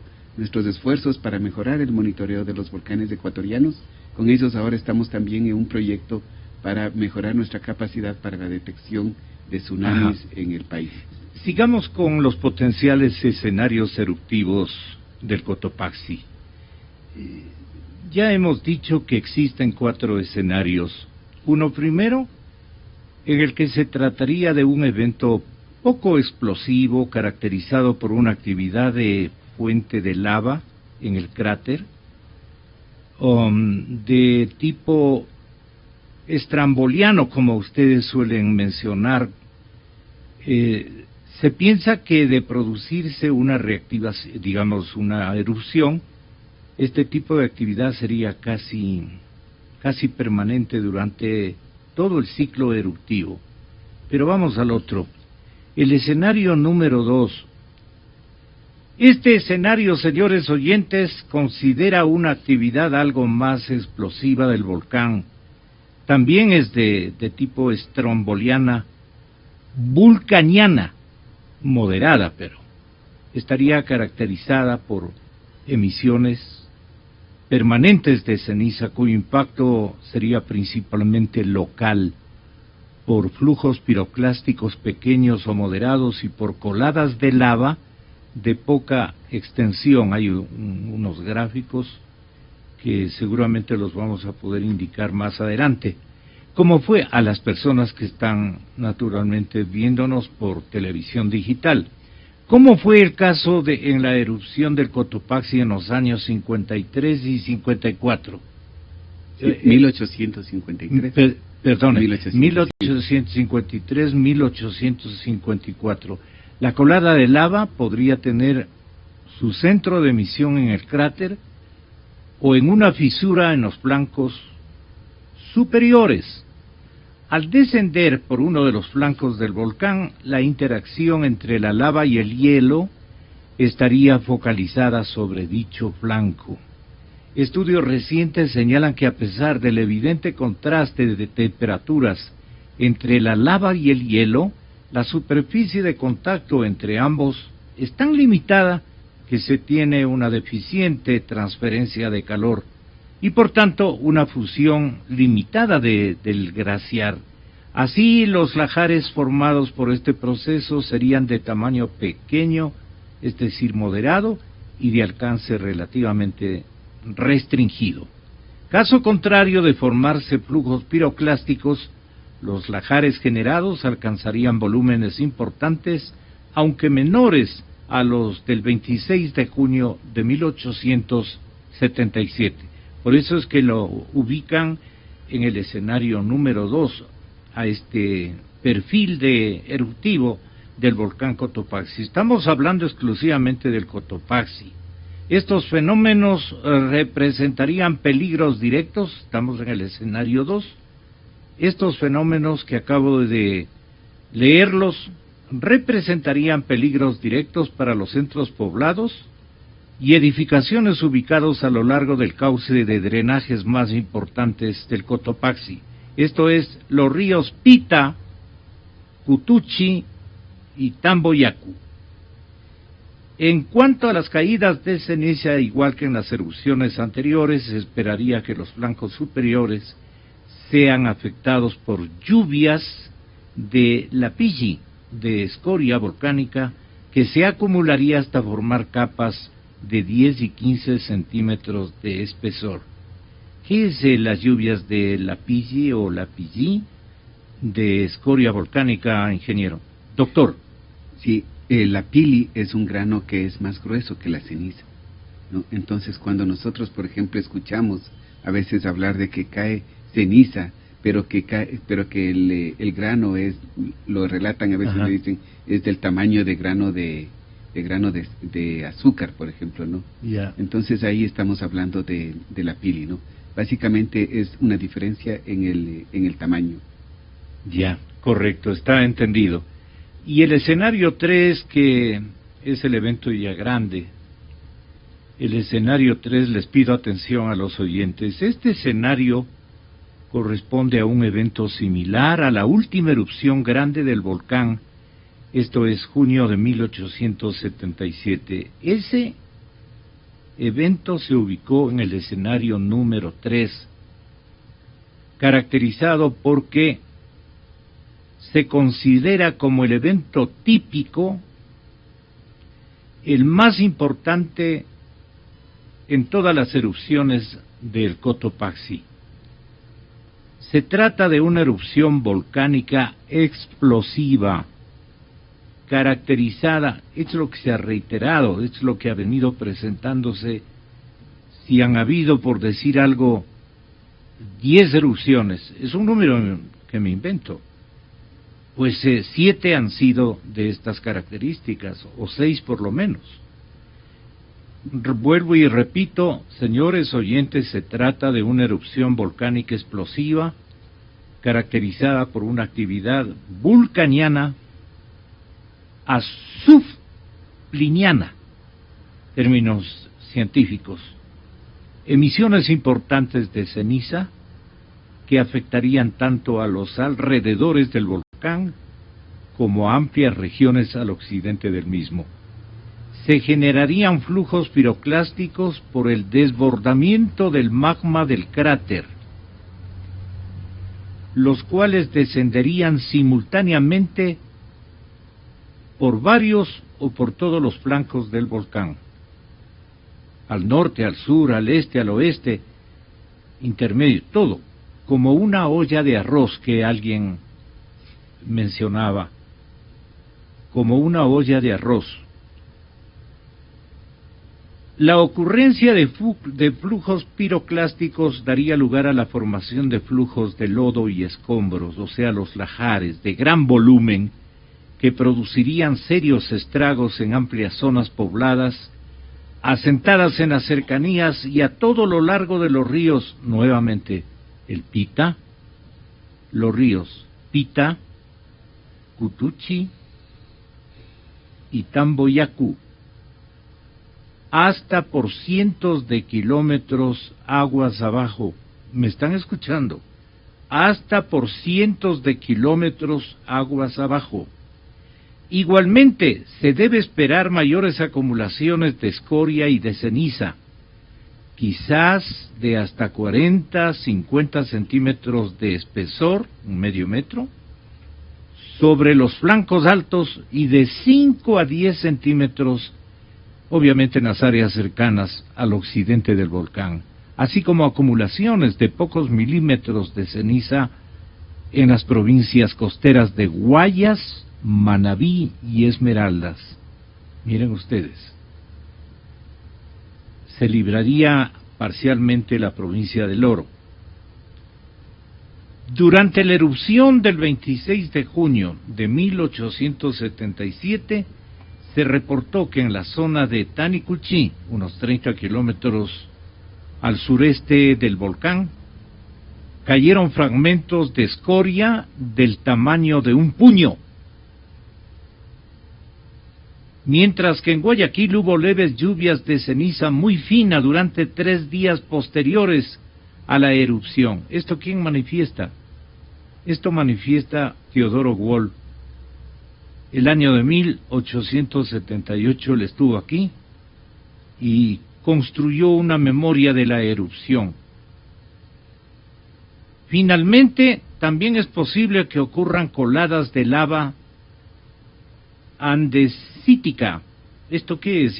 esfuerzos para mejorar el monitoreo de los volcanes ecuatorianos. Con ellos ahora estamos también en un proyecto para mejorar nuestra capacidad para la detección de tsunamis en el país. Sigamos con los potenciales escenarios eruptivos del Cotopaxi. Ya hemos dicho que existen 4 escenarios. Uno primero, en el que se trataría de un evento poco explosivo, caracterizado por una actividad de fuente de lava en el cráter, de tipo estramboliano, como ustedes suelen mencionar. Se piensa que de producirse una reactivación, digamos una erupción, este tipo de actividad sería casi permanente durante todo el ciclo eruptivo. Pero vamos al otro. El escenario número 2. Este escenario, señores oyentes, considera una actividad algo más explosiva del volcán. También es de tipo estromboliana, vulcaniana, moderada, pero estaría caracterizada por emisiones permanentes de ceniza, cuyo impacto sería principalmente local, por flujos piroclásticos pequeños o moderados y por coladas de lava de poca extensión. Hay unos gráficos que seguramente los vamos a poder indicar más adelante. Como fue a las personas que están naturalmente viéndonos por televisión digital. ¿Cómo fue el caso en la erupción del Cotopaxi en los años 53 y 54? 1853. Perdón, 1853, 1854. La colada de lava podría tener su centro de emisión en el cráter o en una fisura en los flancos superiores. Al descender por uno de los flancos del volcán, la interacción entre la lava y el hielo estaría focalizada sobre dicho flanco. Estudios recientes señalan que a pesar del evidente contraste de temperaturas entre la lava y el hielo, la superficie de contacto entre ambos es tan limitada que se tiene una deficiente transferencia de calor y por tanto una fusión limitada del glaciar. Así, los lahares formados por este proceso serían de tamaño pequeño, es decir, moderado, y de alcance relativamente restringido. Caso contrario de formarse flujos piroclásticos, los lahares generados alcanzarían volúmenes importantes, aunque menores a los del 26 de junio de 1877. Por eso es que lo ubican en el escenario número 2, a este perfil eruptivo del volcán Cotopaxi. Estamos hablando exclusivamente del Cotopaxi. Estos fenómenos representarían peligros directos, estamos en el escenario 2. Estos fenómenos que acabo de leerlos representarían peligros directos para los centros poblados y edificaciones ubicados a lo largo del cauce de drenajes más importantes del Cotopaxi. Esto es, los ríos Pita, Cutuchi y Tamboyacu. En cuanto a las caídas de ceniza, igual que en las erupciones anteriores, se esperaría que los flancos superiores sean afectados por lluvias de lapilli, de escoria volcánica, que se acumularía hasta formar capas de 10 y 15 centímetros de espesor. ¿Qué es las lluvias de lapilli o lapilli de escoria volcánica, ingeniero? Doctor. Sí, la pili es un grano que es más grueso que la ceniza, ¿no? Entonces, cuando nosotros, por ejemplo, escuchamos a veces hablar de que cae ceniza, pero que el grano es, lo relatan a veces, le dicen, es del tamaño de grano de azúcar, por ejemplo, ¿no? Yeah. Entonces ahí estamos hablando de la pili, ¿no? Básicamente es una diferencia en el tamaño. Ya, correcto, está entendido. Y el escenario 3, que es el evento ya grande, el escenario 3, les pido atención a los oyentes. Este escenario corresponde a un evento similar a la última erupción grande del volcán, esto es junio de 1877. Ese evento se ubicó en el escenario número 3, caracterizado porque se considera como el evento típico, el más importante en todas las erupciones del Cotopaxi. Se trata de una erupción volcánica explosiva, caracterizada, es lo que se ha reiterado, es lo que ha venido presentándose. Si han habido, por decir algo, 10 erupciones, es un número que me invento, pues 7 han sido de estas características, o 6 por lo menos. Vuelvo y repito, señores oyentes, se trata de una erupción volcánica explosiva, caracterizada por una actividad vulcaniana azufliniana, términos científicos, emisiones importantes de ceniza que afectarían tanto a los alrededores del volcán como a amplias regiones al occidente del mismo. Se generarían flujos piroclásticos por el desbordamiento del magma del cráter, los cuales descenderían simultáneamente por varios o por todos los flancos del volcán, al norte, al sur, al este, al oeste, intermedio, todo, como una olla de arroz que alguien mencionaba, como una olla de arroz. La ocurrencia de flujos piroclásticos daría lugar a la formación de flujos de lodo y escombros, o sea, los lahares de gran volumen, que producirían serios estragos en amplias zonas pobladas, asentadas en las cercanías y a todo lo largo de los ríos, nuevamente, el Pita, los ríos Pita, Cutuchi y Tamboyacú, hasta por cientos de kilómetros aguas abajo. ¿Me están escuchando? Hasta por cientos de kilómetros aguas abajo. Igualmente, se debe esperar mayores acumulaciones de escoria y de ceniza, quizás de hasta 40, 50 centímetros de espesor, un medio metro, sobre los flancos altos y de 5 a 10 centímetros, obviamente en las áreas cercanas al occidente del volcán, así como acumulaciones de pocos milímetros de ceniza en las provincias costeras de Guayas, Manabí y Esmeraldas. Miren ustedes, se libraría parcialmente la provincia del Oro. Durante la erupción del 26 de junio de 1877, se reportó que en la zona de Tanicuchí, unos 30 kilómetros al sureste del volcán, cayeron fragmentos de escoria del tamaño de un puño, mientras que en Guayaquil hubo leves lluvias de ceniza muy fina durante 3 días posteriores a la erupción. ¿Esto quién manifiesta? Esto manifiesta Teodoro Wolff, El año de 1878 él estuvo aquí y construyó una memoria de la erupción. Finalmente, también es posible que ocurran coladas de lava andesítica. ¿Esto qué es,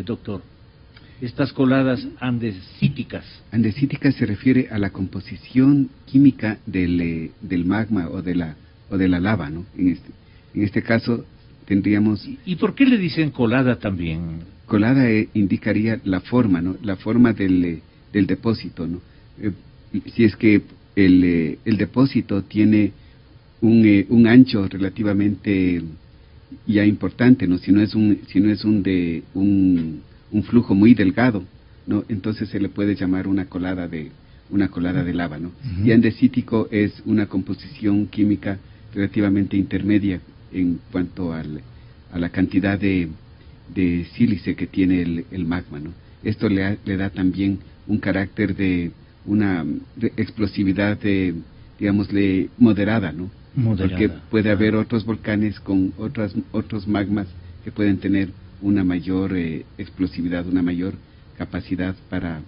doctor? Estas coladas andesíticas. Andesítica se refiere a la composición química del magma o de la lava, ¿no? En este caso tendríamos... ¿Y por qué le dicen colada también? Colada indicaría la forma, ¿no? La forma del depósito, ¿no? Si es que el depósito tiene un ancho relativamente ya importante, ¿no? Si no es un flujo muy delgado, ¿no? Entonces se le puede llamar una colada de lava, ¿no? Y andesítico es una composición química relativamente intermedia en cuanto a la cantidad de sílice que tiene el magma, ¿no? Esto le da también un carácter de una explosividad digámosle moderada, ¿no? Porque puede haber otros volcanes con otros magmas que pueden tener una mayor explosividad, una mayor capacidad para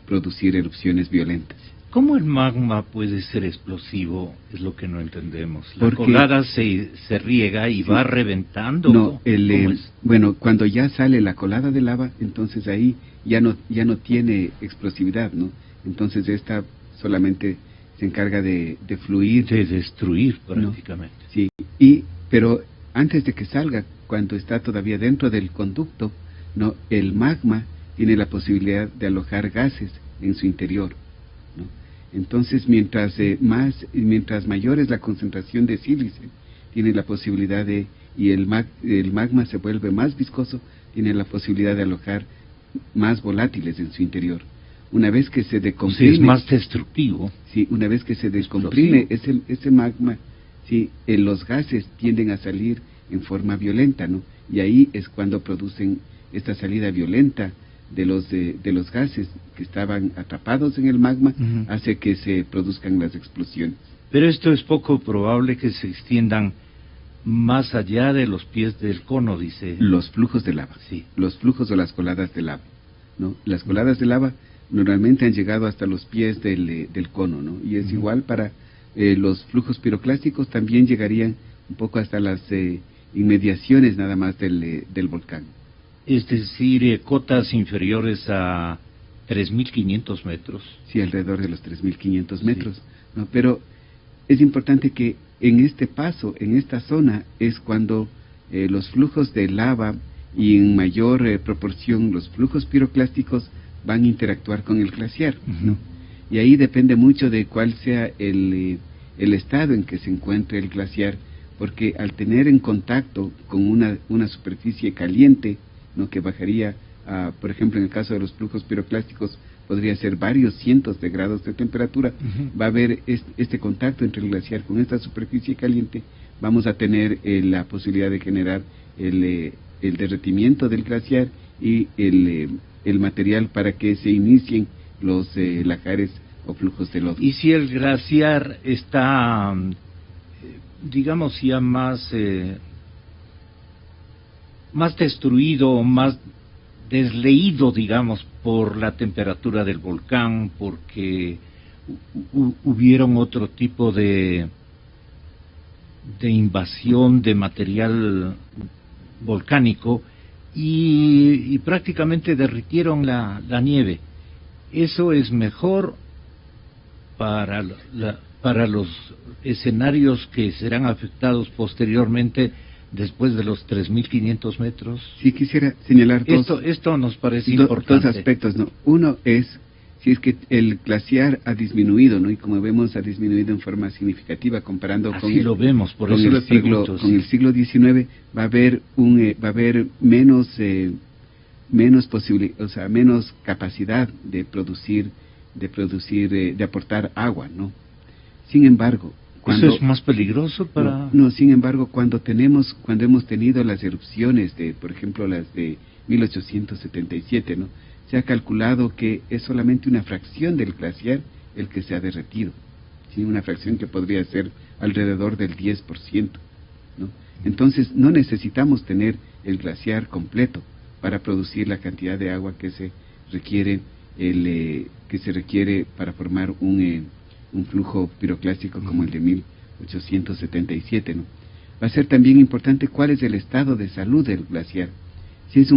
producir erupciones violentas. ¿Cómo el magma puede ser explosivo? Es lo que no entendemos. La Porque, colada se riega y va reventando. No, bueno, cuando ya sale la colada de lava, entonces ahí ya no tiene explosividad, ¿no? Entonces esta solamente se encarga de fluir. De destruir prácticamente. ¿No? Sí, pero antes de que salga, cuando está todavía dentro del conducto, ¿no? El magma tiene la posibilidad de alojar gases en su interior, ¿no? Entonces, mientras mayor es la concentración de sílice, tiene la posibilidad y el magma se vuelve más viscoso, tiene la posibilidad de alojar más volátiles en su interior. Una vez que se decomprime... es más destructivo. Sí, una vez que se descomprime ese magma, sí, los gases tienden a salir en forma violenta, ¿no? Y ahí es cuando producen esta salida violenta de los gases que estaban atrapados en el magma, hace que se produzcan las explosiones. Pero esto es poco probable que se extiendan más allá de los pies del cono, dice. Los flujos de lava. Sí. Los flujos o las coladas de lava, ¿no? Las coladas de lava normalmente han llegado hasta los pies del cono, ¿no? Y es igual para los flujos piroclásticos, también llegarían un poco hasta las inmediaciones nada más del volcán. Es decir, cotas inferiores a 3.500 metros. Sí, alrededor de los 3.500 metros. Sí. ¿No? Pero es importante que en este paso, en esta zona, es cuando los flujos de lava y en mayor proporción los flujos piroclásticos van a interactuar con el glaciar, ¿no? Y ahí depende mucho de cuál sea el estado en que se encuentre el glaciar, porque al tener en contacto con una superficie caliente, ¿no? Que bajaría, por ejemplo, en el caso de los flujos piroclásticos, podría ser varios cientos de grados de temperatura, va a haber este contacto entre el glaciar con esta superficie caliente, vamos a tener la posibilidad de generar el derretimiento del glaciar y el material para que se inicien los lahares o flujos de lodo. ¿Y si el glaciar está, digamos, ya más destruido, más desleído, digamos, por la temperatura del volcán, porque hubieron otro tipo de invasión de material volcánico y prácticamente derritieron la nieve? Eso es mejor para los escenarios que serán afectados posteriormente después de los 3.500 metros. Sí, quisiera señalar esto nos parece importante. Dos aspectos, ¿no? Uno es si es que el glaciar ha disminuido, ¿no? Y como vemos ha disminuido en forma significativa comparando con el siglo XIX, va a haber menos menos capacidad de aportar agua, ¿no? Sin embargo, ¿eso es más peligroso para...? No, sin embargo, cuando hemos tenido las erupciones por ejemplo, las de 1877, ¿no? Se ha calculado que es solamente una fracción del glaciar el que se ha derretido, ¿sí? Una fracción que podría ser alrededor del 10%, ¿no? Entonces no necesitamos tener el glaciar completo para producir la cantidad de agua que se requiere para formar un flujo piroclástico como el de 1877, ¿no? Va a ser también importante cuál es el estado de salud del glaciar. Si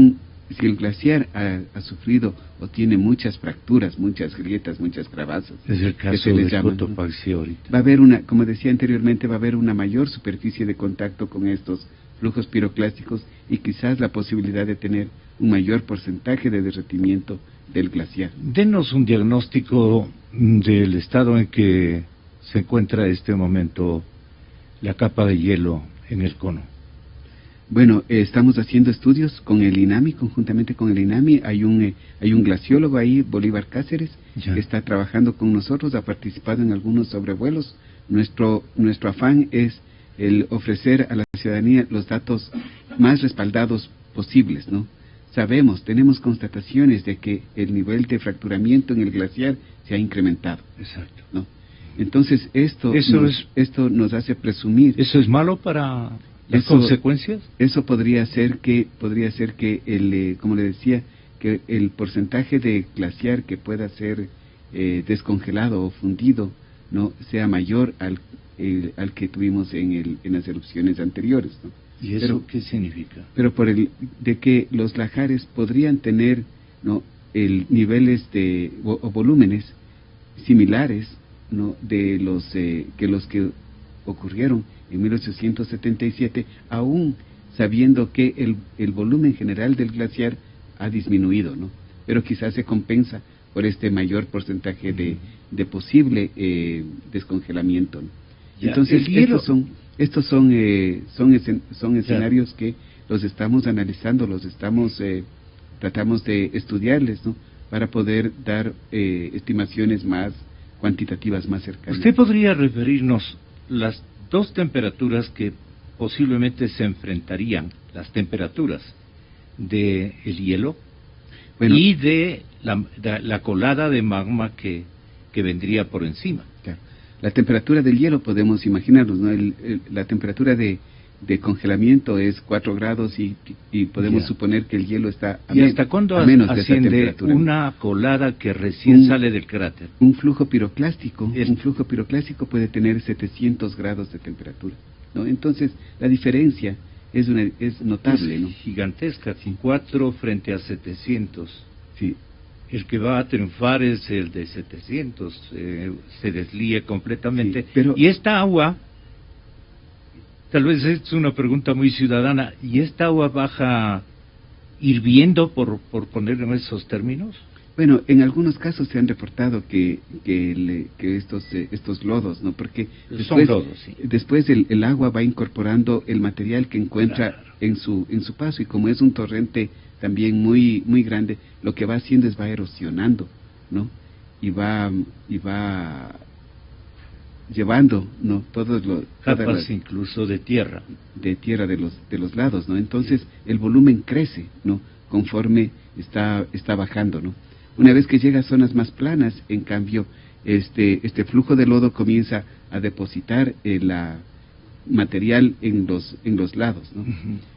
el glaciar ha sufrido o tiene muchas fracturas, muchas grietas, muchas cravazos, es el caso de Cotopaxi ahorita. Va a haber como decía anteriormente, va a haber una mayor superficie de contacto con estos flujos piroclásticos y quizás la posibilidad de tener un mayor porcentaje de derretimiento del glaciar. Denos un diagnóstico del estado en que se encuentra en este momento la capa de hielo en el cono. Bueno, estamos haciendo estudios con el INAMI, conjuntamente con el INAMI. Hay un glaciólogo ahí, Bolívar Cáceres, que está trabajando con nosotros, ha participado en algunos sobrevuelos. Nuestro afán es el ofrecer a la ciudadanía los datos más respaldados posibles, ¿no? Tenemos constataciones de que el nivel de fracturamiento en el glaciar se ha incrementado. Exacto. ¿No? Entonces esto nos hace presumir. ¿Eso es malo para las consecuencias? Eso podría ser que como le decía, que el porcentaje de glaciar que pueda ser descongelado o fundido no sea mayor al que tuvimos en las erupciones anteriores, ¿no? ¿Y eso qué significa? Pero de que los lajares podrían tener, ¿no?, niveles o volúmenes similares, ¿no?, de los que ocurrieron en 1877, aún sabiendo que el volumen general del glaciar ha disminuido, ¿no? Pero quizás se compensa por este mayor porcentaje de posible descongelamiento, ¿no? Entonces estos son escenarios que los estamos analizando, tratamos de estudiarles, ¿no?, para poder dar estimaciones más cuantitativas, más cercanas. ¿Usted podría referirnos las dos temperaturas que posiblemente se enfrentarían, las temperaturas de el hielo y de la colada de magma que vendría por encima? Claro. La temperatura del hielo podemos imaginarnos, ¿no? La temperatura de congelamiento es 4 grados y podemos suponer que el hielo está ¿Y hasta cuándo asciende una colada que recién sale del cráter? Un flujo piroclástico puede tener 700 grados de temperatura, ¿no? Entonces la diferencia es notable, ¿no? Gigantesca, 4 frente a 700. Sí. El que va a triunfar es el de 700, se deslíe completamente. Sí, pero... Y esta agua, tal vez es una pregunta muy ciudadana, ¿y esta agua baja hirviendo, por ponerlo en esos términos? Bueno, en algunos casos se han reportado que estos lodos, ¿no? Porque son lodos, sí. Después el agua va incorporando el material que encuentra en su paso, y como es un torrente también muy muy grande, lo que va haciendo es va erosionando, ¿no? Y va llevando, ¿no?, capas incluso de tierra de los lados, ¿no? Entonces el volumen crece, ¿no?, conforme está bajando, ¿no? Una vez que llega a zonas más planas, en cambio, este flujo de lodo comienza a depositar la material en los lados, ¿no?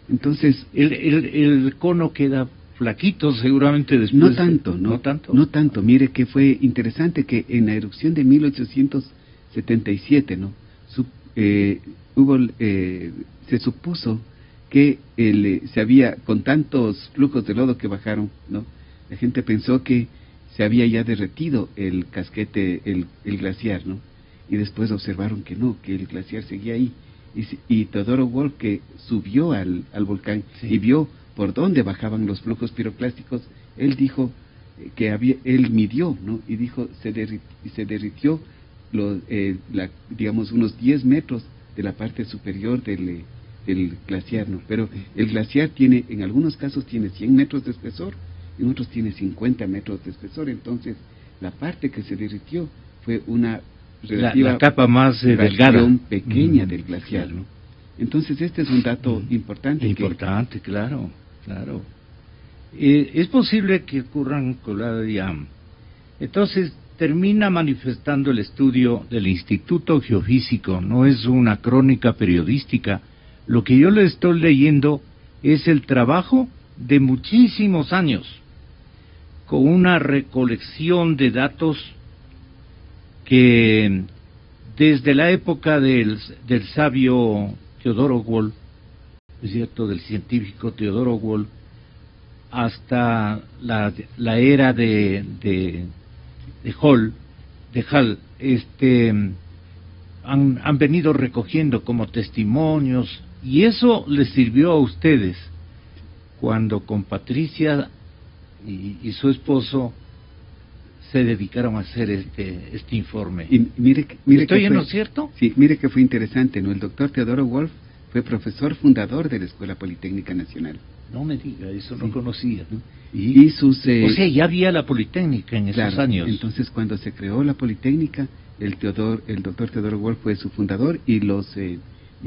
Entonces el cono queda flaquito seguramente después. No tanto. Mire que fue interesante que en la erupción de 1877, ¿no?, se supuso que con tantos flujos de lodo que bajaron, ¿no?, la gente pensó que se había ya derretido el casquete, el glaciar, ¿no? Y después observaron que no, que el glaciar seguía ahí. Y Teodoro Wolff, que subió al volcán y vio por dónde bajaban los flujos piroclásticos, él dijo él midió, ¿no?, y dijo se derritió digamos unos 10 metros de la parte superior del glaciar, ¿no? Pero el glaciar en algunos casos tiene 100 metros de espesor, y en otros tiene 50 metros de espesor. Entonces la parte que se derritió fue una relativa la capa más delgada, pequeña del glaciar, ¿no? Entonces este es un dato importante. Claro. Es posible que ocurran coladas ya. Entonces termina manifestando el estudio del Instituto Geofísico, no es una crónica periodística Lo que yo le estoy leyendo es el trabajo de muchísimos años, con una recolección de datos que desde la época del sabio Teodoro Wolff, es cierto, del científico Teodoro Wolff, hasta la era de Hall, han venido recogiendo como testimonios, y eso les sirvió a ustedes cuando con Patricia y su esposo se dedicaron a hacer este informe. Y mire ¿Estoy en lo cierto? Sí, mire que fue interesante, ¿no? El doctor Teodoro Wolff fue profesor fundador de la Escuela Politécnica Nacional. No me diga, eso no conocía, ¿no? Y sus... o sea, ya había la Politécnica en esos años. Entonces, cuando se creó la Politécnica, el doctor Teodoro Wolff fue su fundador y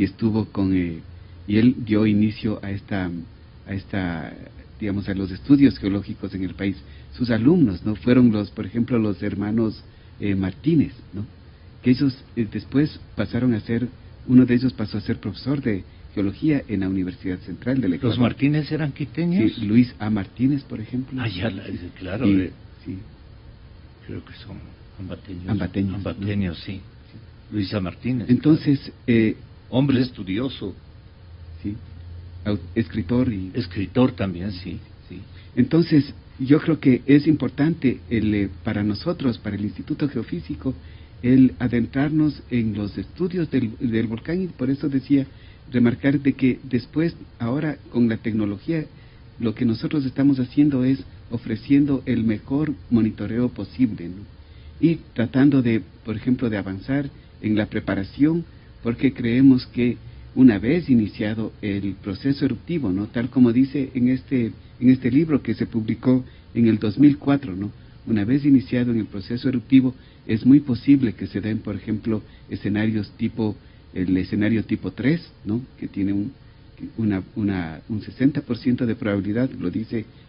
estuvo con... y él dio inicio a esta, digamos, a los estudios geológicos en el país. Sus alumnos, ¿no? Fueron por ejemplo, los hermanos Martínez, ¿no? Que ellos después pasaron a ser, uno de ellos pasó a ser profesor de geología en la Universidad Central del Ecuador. ¿Los Martínez eran quiteños? Sí, Luis A. Martínez, por ejemplo. Ah, ya, claro. Sí. Creo que son ambateños. Ambateños, sí. Luis A. Martínez. Entonces... hombre estudioso. Sí. Escritor. Escritor también, sí. Entonces, yo creo que es importante para nosotros, para el Instituto Geofísico, el adentrarnos en los estudios del volcán, y por eso decía, remarcar de que después, ahora con la tecnología, lo que nosotros estamos haciendo es ofreciendo el mejor monitoreo posible, ¿no? Y tratando de, por ejemplo, de avanzar en la preparación, porque creemos que una vez iniciado el proceso eruptivo, ¿no? Tal como dice en este libro que se publicó en el 2004, ¿no? Una vez iniciado en el proceso eruptivo, es muy posible que se den, por ejemplo, escenarios el escenario tipo 3, ¿no? Que tiene un 60% de probabilidad,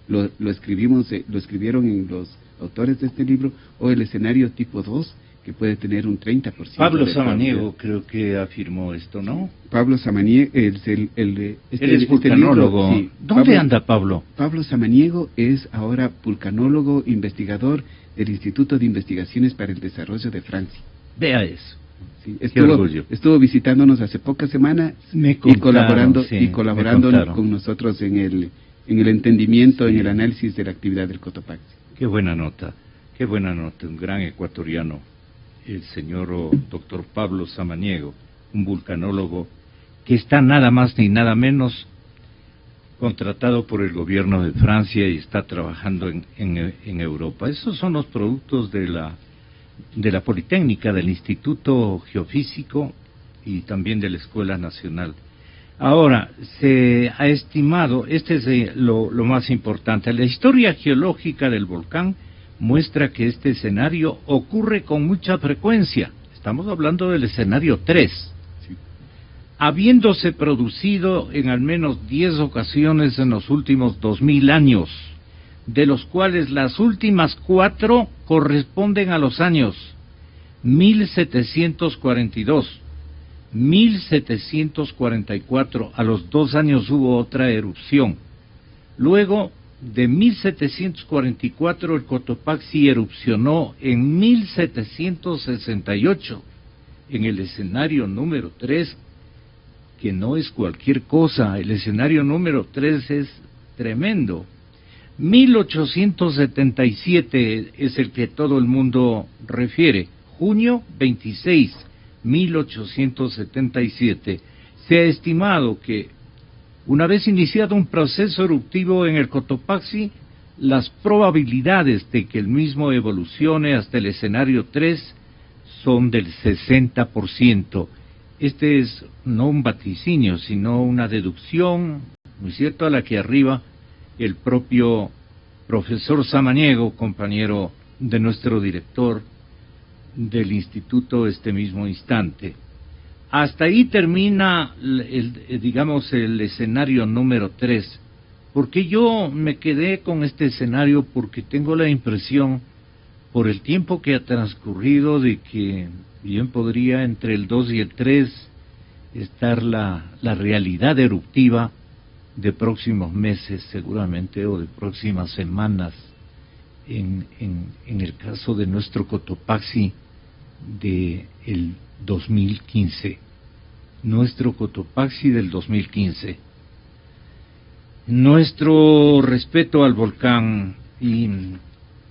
lo escribieron en los autores de este libro, o el escenario tipo 2, que puede tener un 30%. Pablo Samaniego creo que afirmó esto, ¿no? Pablo Samaniego él es vulcanólogo. Sí, ¿Dónde anda Pablo? Pablo Samaniego es ahora vulcanólogo, investigador del Instituto de Investigaciones para el Desarrollo de Francia. Vea eso. Sí, estuvo visitándonos hace pocas semanas y colaborando con nosotros en el entendimiento, en el análisis de la actividad del Cotopaxi. Qué buena nota, un gran ecuatoriano, el señor doctor Pablo Samaniego, un vulcanólogo que está nada más ni nada menos contratado por el gobierno de Francia y está trabajando en Europa. Esos son los productos de la Politécnica, del Instituto Geofísico y también de la Escuela Nacional. Ahora, se ha estimado, este es lo más importante, la historia geológica del volcán muestra que este escenario ocurre con mucha frecuencia. Estamos hablando del escenario 3, sí, habiéndose producido en al menos 10 ocasiones en los últimos 2000 años, de los cuales las últimas 4 corresponden a los años 1742, 1744, a los 2 años hubo otra erupción. Luego, de 1744, el Cotopaxi erupcionó en 1768, en el escenario número 3, que no es cualquier cosa, el escenario número 3 es tremendo. 1877 es el que todo el mundo refiere, junio 26, 1877. Se ha estimado que una vez iniciado un proceso eruptivo en el Cotopaxi, las probabilidades de que el mismo evolucione hasta el escenario 3 son del 60%. Este es no un vaticinio, sino una deducción, ¿no es cierto?, a la que arriba el propio profesor Samaniego, compañero de nuestro director del instituto este mismo instante. Hasta ahí termina, el escenario número 3. ¿Por qué yo me quedé con este escenario? Porque tengo la impresión, por el tiempo que ha transcurrido, de que bien podría entre el 2 y el 3 estar la realidad eruptiva de próximos meses seguramente, o de próximas semanas, en el caso de nuestro Cotopaxi de el 2015. Nuestro Cotopaxi del 2015. Nuestro respeto al volcán, y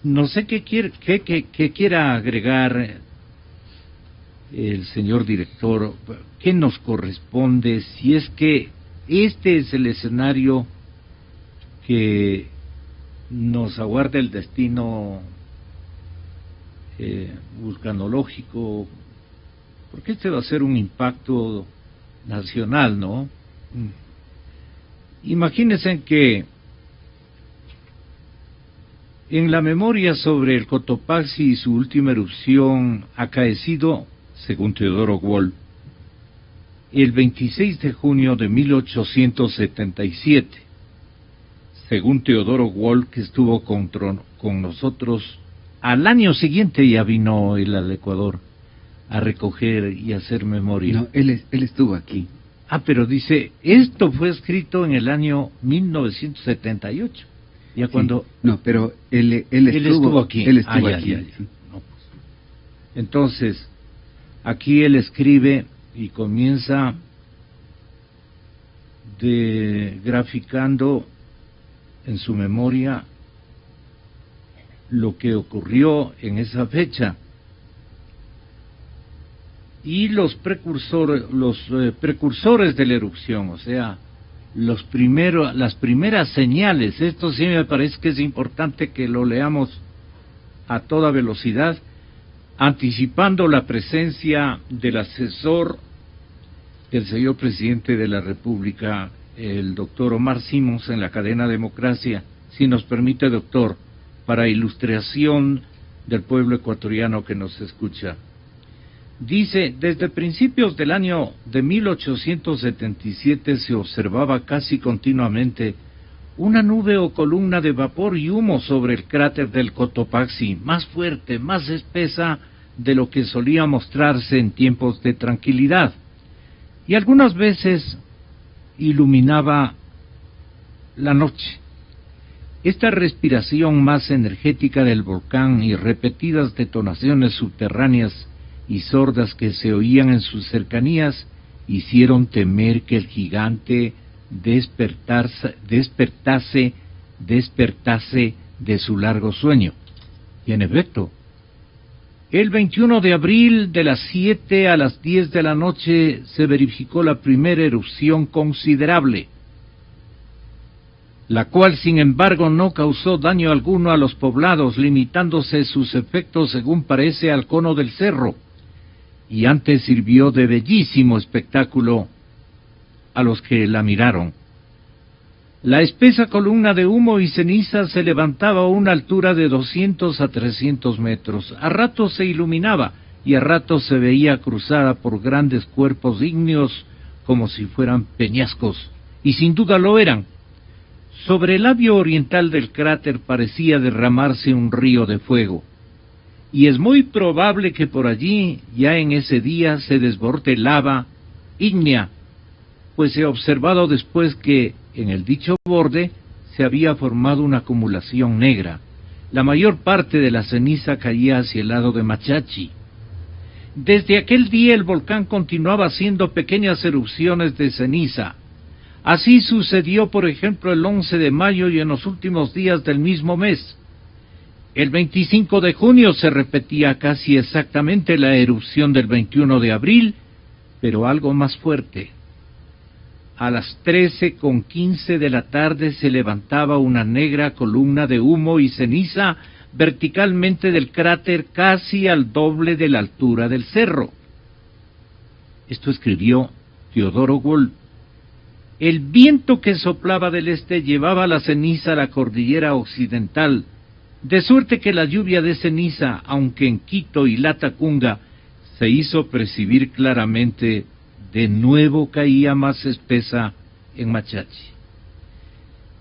no sé qué quiera agregar el señor director, qué nos corresponde, si es que este es el escenario que nos aguarda el destino vulcanológico, porque este va a ser un impacto nacional, ¿no? Imagínense que en la memoria sobre el Cotopaxi y su última erupción acaecido, según Teodoro Wolff, el 26 de junio de 1877, según Teodoro Wolff, que estuvo con nosotros, al año siguiente ya vino él al Ecuador a recoger y hacer memoria. No, él estuvo aquí. Pero dice, esto fue escrito en el año 1978. Ya cuando... Sí, no, pero él estuvo aquí. Él estuvo aquí. Ya. No, pues. Entonces, aquí él escribe y comienza graficando en su memoria lo que ocurrió en esa fecha. Y los precursores de la erupción, o sea, las primeras señales. Esto sí me parece que es importante que lo leamos a toda velocidad, anticipando la presencia del asesor del señor presidente de la República, el doctor Omar Simons, en la cadena Democracia. Si nos permite, doctor, para ilustración del pueblo ecuatoriano que nos escucha. Dice, desde principios del año de 1877 se observaba casi continuamente una nube o columna de vapor y humo sobre el cráter del Cotopaxi, más fuerte, más espesa de lo que solía mostrarse en tiempos de tranquilidad, y algunas veces iluminaba la noche. Esta respiración más energética del volcán y repetidas detonaciones subterráneas y sordas que se oían en sus cercanías hicieron temer que el gigante despertase de su largo sueño. Y en efecto, el 21 de abril de las 7 a las 10 de la noche se verificó la primera erupción considerable, la cual sin embargo no causó daño alguno a los poblados, limitándose sus efectos según parece al cono del cerro, y antes sirvió de bellísimo espectáculo a los que la miraron. La espesa columna de humo y ceniza se levantaba a una altura de 200 a 300 metros. A ratos se iluminaba y a ratos se veía cruzada por grandes cuerpos ígneos como si fueran peñascos, y sin duda lo eran. Sobre el labio oriental del cráter parecía derramarse un río de fuego, y es muy probable que por allí, ya en ese día, se desborde lava ígnea, pues se ha observado después que en el dicho borde se había formado una acumulación negra. La mayor parte de la ceniza caía hacia el lado de Machachi. Desde aquel día el volcán continuaba haciendo pequeñas erupciones de ceniza. Así sucedió, por ejemplo, el 11 de mayo y en los últimos días del mismo mes. El 25 de junio se repetía casi exactamente la erupción del 21 de abril, pero algo más fuerte. A las 13:15 de la tarde se levantaba una negra columna de humo y ceniza verticalmente del cráter casi al doble de la altura del cerro. Esto escribió Teodoro Wolff. El viento que soplaba del este llevaba la ceniza a la cordillera occidental, de suerte que la lluvia de ceniza, aunque en Quito y Latacunga se hizo percibir claramente, de nuevo caía más espesa en Machachi.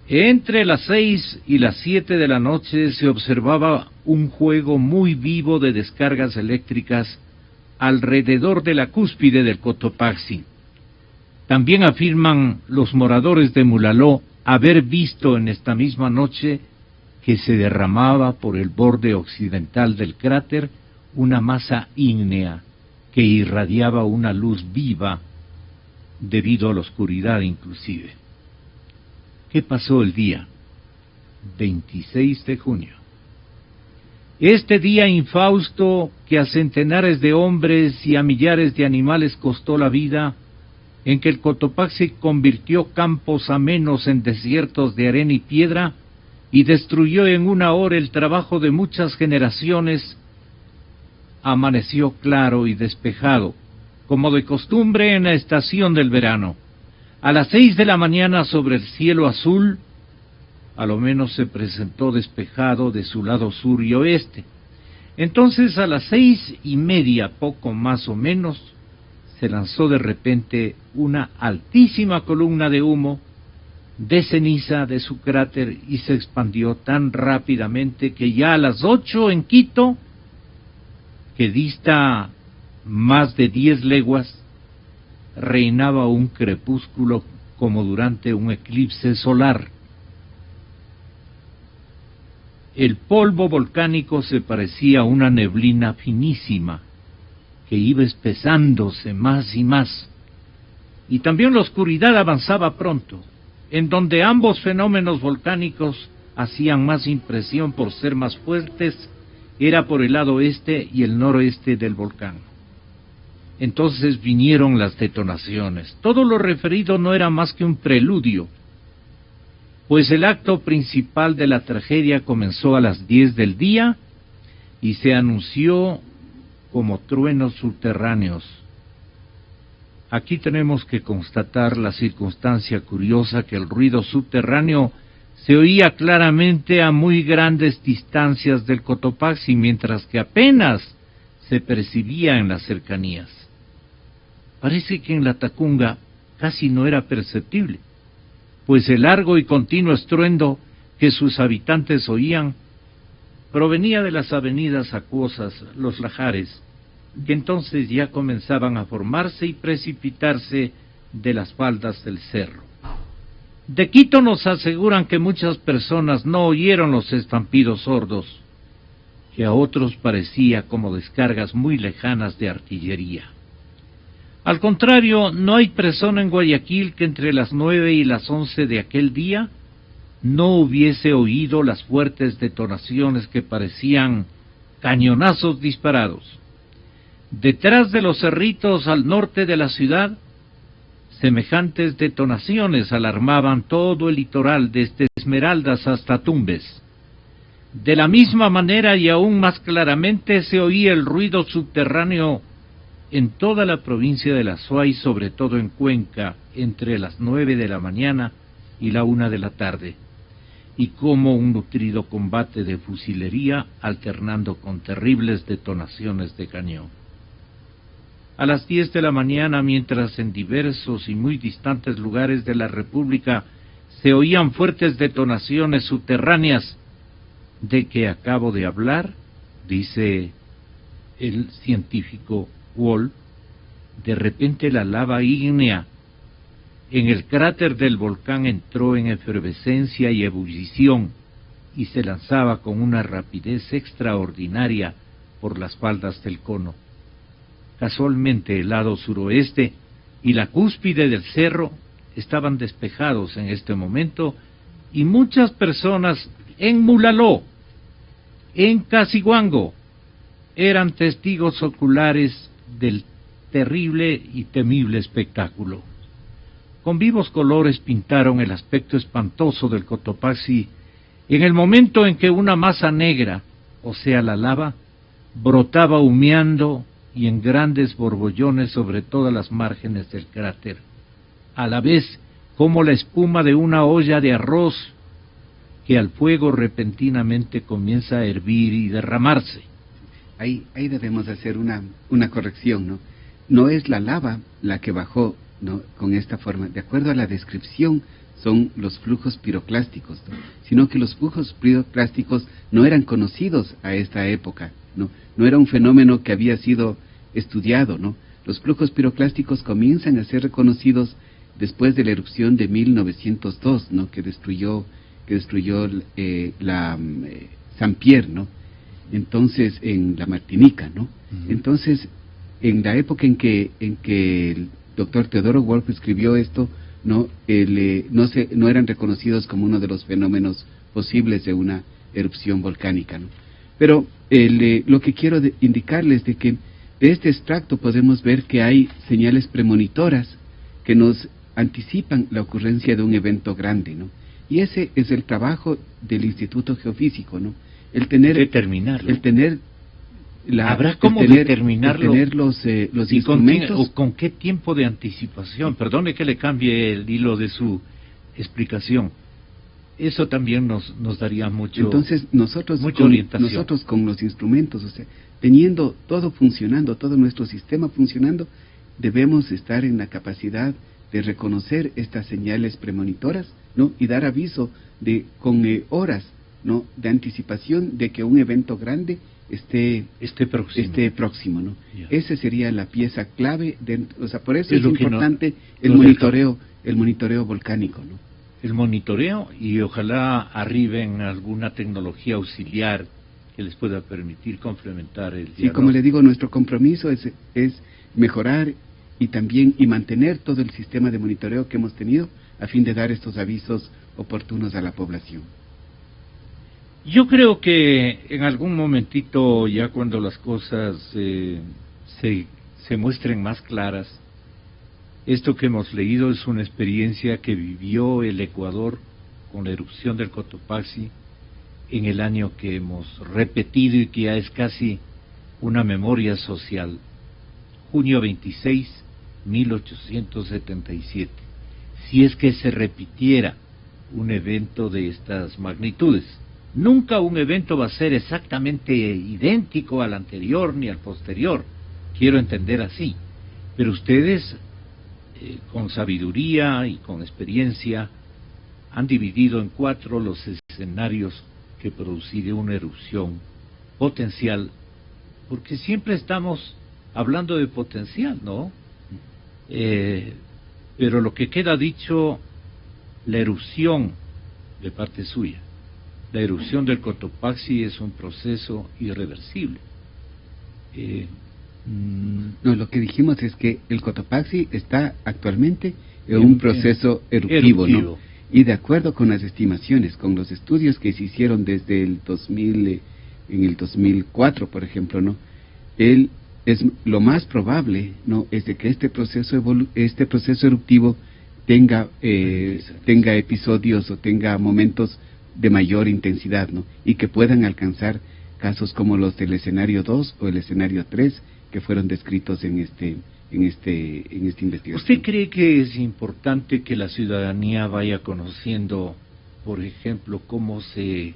Entre las 6 y las 7 de la noche se observaba un juego muy vivo de descargas eléctricas alrededor de la cúspide del Cotopaxi. También afirman los moradores de Mulaló haber visto en esta misma noche que se derramaba por el borde occidental del cráter una masa ígnea que irradiaba una luz viva debido a la oscuridad inclusive. ¿Qué pasó el día 26 de junio? Este día infausto que a centenares de hombres y a millares de animales costó la vida, en que el Cotopaxi convirtió campos amenos en desiertos de arena y piedra, y destruyó en una hora el trabajo de muchas generaciones, amaneció claro y despejado, como de costumbre en la estación del verano. A las 6 de la mañana sobre el cielo azul, a lo menos se presentó despejado de su lado sur y oeste. Entonces a las 6:30, poco más o menos, se lanzó de repente una altísima columna de humo, de ceniza de su cráter, y se expandió tan rápidamente que ya a las 8 en Quito, que dista más de 10 leguas, reinaba un crepúsculo como durante un eclipse solar. El polvo volcánico se parecía a una neblina finísima que iba espesándose más y más, y también la oscuridad avanzaba pronto, en donde ambos fenómenos volcánicos hacían más impresión por ser más fuertes, era por el lado este y el noroeste del volcán. Entonces vinieron las detonaciones. Todo lo referido no era más que un preludio, pues el acto principal de la tragedia comenzó a las 10 del día y se anunció como truenos subterráneos. Aquí tenemos que constatar la circunstancia curiosa que el ruido subterráneo se oía claramente a muy grandes distancias del Cotopaxi, mientras que apenas se percibía en las cercanías. Parece que en la Tacunga casi no era perceptible, pues el largo y continuo estruendo que sus habitantes oían provenía de las avenidas acuosas, los lajares, que entonces ya comenzaban a formarse y precipitarse de las faldas del cerro. De Quito nos aseguran que muchas personas no oyeron los estampidos sordos, que a otros parecía como descargas muy lejanas de artillería. Al contrario, no hay persona en Guayaquil que entre las 9 y las 11 de aquel día no hubiese oído las fuertes detonaciones que parecían cañonazos disparados. Detrás de los cerritos al norte de la ciudad, semejantes detonaciones alarmaban todo el litoral desde Esmeraldas hasta Tumbes. De la misma manera y aún más claramente se oía el ruido subterráneo en toda la provincia de la Suay, sobre todo en Cuenca, entre las 9 de la mañana y la 1 de la tarde, y como un nutrido combate de fusilería alternando con terribles detonaciones de cañón. A las 10 de la mañana, mientras en diversos y muy distantes lugares de la República se oían fuertes detonaciones subterráneas de que acabo de hablar, dice el científico Wall, de repente la lava ígnea en el cráter del volcán entró en efervescencia y ebullición y se lanzaba con una rapidez extraordinaria por las faldas del cono. Casualmente el lado suroeste y la cúspide del cerro estaban despejados en este momento y muchas personas en Mulaló, en Casiguango, eran testigos oculares del terrible y temible espectáculo. Con vivos colores pintaron el aspecto espantoso del Cotopaxi en el momento en que una masa negra, o sea la lava, brotaba humeando y en grandes borbollones sobre todas las márgenes del cráter, a la vez como la espuma de una olla de arroz que al fuego repentinamente comienza a hervir y derramarse. Ahí debemos hacer una corrección, ¿no? No es la lava la que bajó, ¿no?, con esta forma. De acuerdo a la descripción, son los flujos piroclásticos, ¿no?, sino que los flujos piroclásticos no eran conocidos a esta época, ¿no? No era un fenómeno que había sido estudiado, ¿no? Los flujos piroclásticos comienzan a ser reconocidos después de la erupción de 1902, ¿no? que destruyó Saint-Pierre, ¿no? Entonces, en la Martinica, ¿no? Entonces, en la época en que el doctor Teodoro Wolff escribió esto, no eran reconocidos como uno de los fenómenos posibles de una erupción volcánica, ¿no? Pero lo que quiero indicarles de que de este extracto podemos ver que hay señales premonitoras que nos anticipan la ocurrencia de un evento grande, ¿no? Y ese es el trabajo del Instituto Geofísico, ¿no? Determinarlo. ¿Habrá cómo determinarlo? Tener los instrumentos. ¿Con qué tiempo de anticipación? Perdone que le cambie el hilo de su explicación. Eso también nos daría mucho. Entonces nosotros con los instrumentos, o sea, teniendo todo funcionando, todo nuestro sistema funcionando, debemos estar en la capacidad de reconocer estas señales premonitoras, ¿no? Y dar aviso con horas, ¿no? de anticipación de que un evento grande esté próximo, ¿no? Yeah. Esa sería la pieza clave, o sea, por eso es importante el monitoreo volcánico, ¿no? El monitoreo, y ojalá arriben alguna tecnología auxiliar que les pueda permitir complementar el diagnóstico. Sí, como le digo, nuestro compromiso es mejorar y mantener todo el sistema de monitoreo que hemos tenido a fin de dar estos avisos oportunos a la población. Yo creo que en algún momentito, ya cuando las cosas se muestren más claras, esto que hemos leído es una experiencia que vivió el Ecuador con la erupción del Cotopaxi en el año que hemos repetido y que ya es casi una memoria social. Junio 26, 1877. Si es que se repitiera un evento de estas magnitudes. Nunca un evento va a ser exactamente idéntico al anterior ni al posterior, quiero entender así. Pero ustedes, con sabiduría y con experiencia, han dividido en 4 los escenarios que produciría una erupción potencial, porque siempre estamos hablando de potencial, ¿no? Pero lo que queda dicho, la erupción de parte suya, la erupción del Cotopaxi es un proceso irreversible. No, lo que dijimos es que el Cotopaxi está actualmente en un proceso eruptivo, ¿no? Y de acuerdo con las estimaciones, con los estudios que se hicieron desde el 2000, en el 2004, por ejemplo, ¿no? Es lo más probable, ¿no? Es de que este proceso eruptivo tenga episodios o tenga momentos de mayor intensidad, ¿no? Y que puedan alcanzar casos como los del escenario 2 o el escenario 3 que fueron descritos en esta investigación. ¿Usted cree que es importante que la ciudadanía vaya conociendo, por ejemplo, cómo se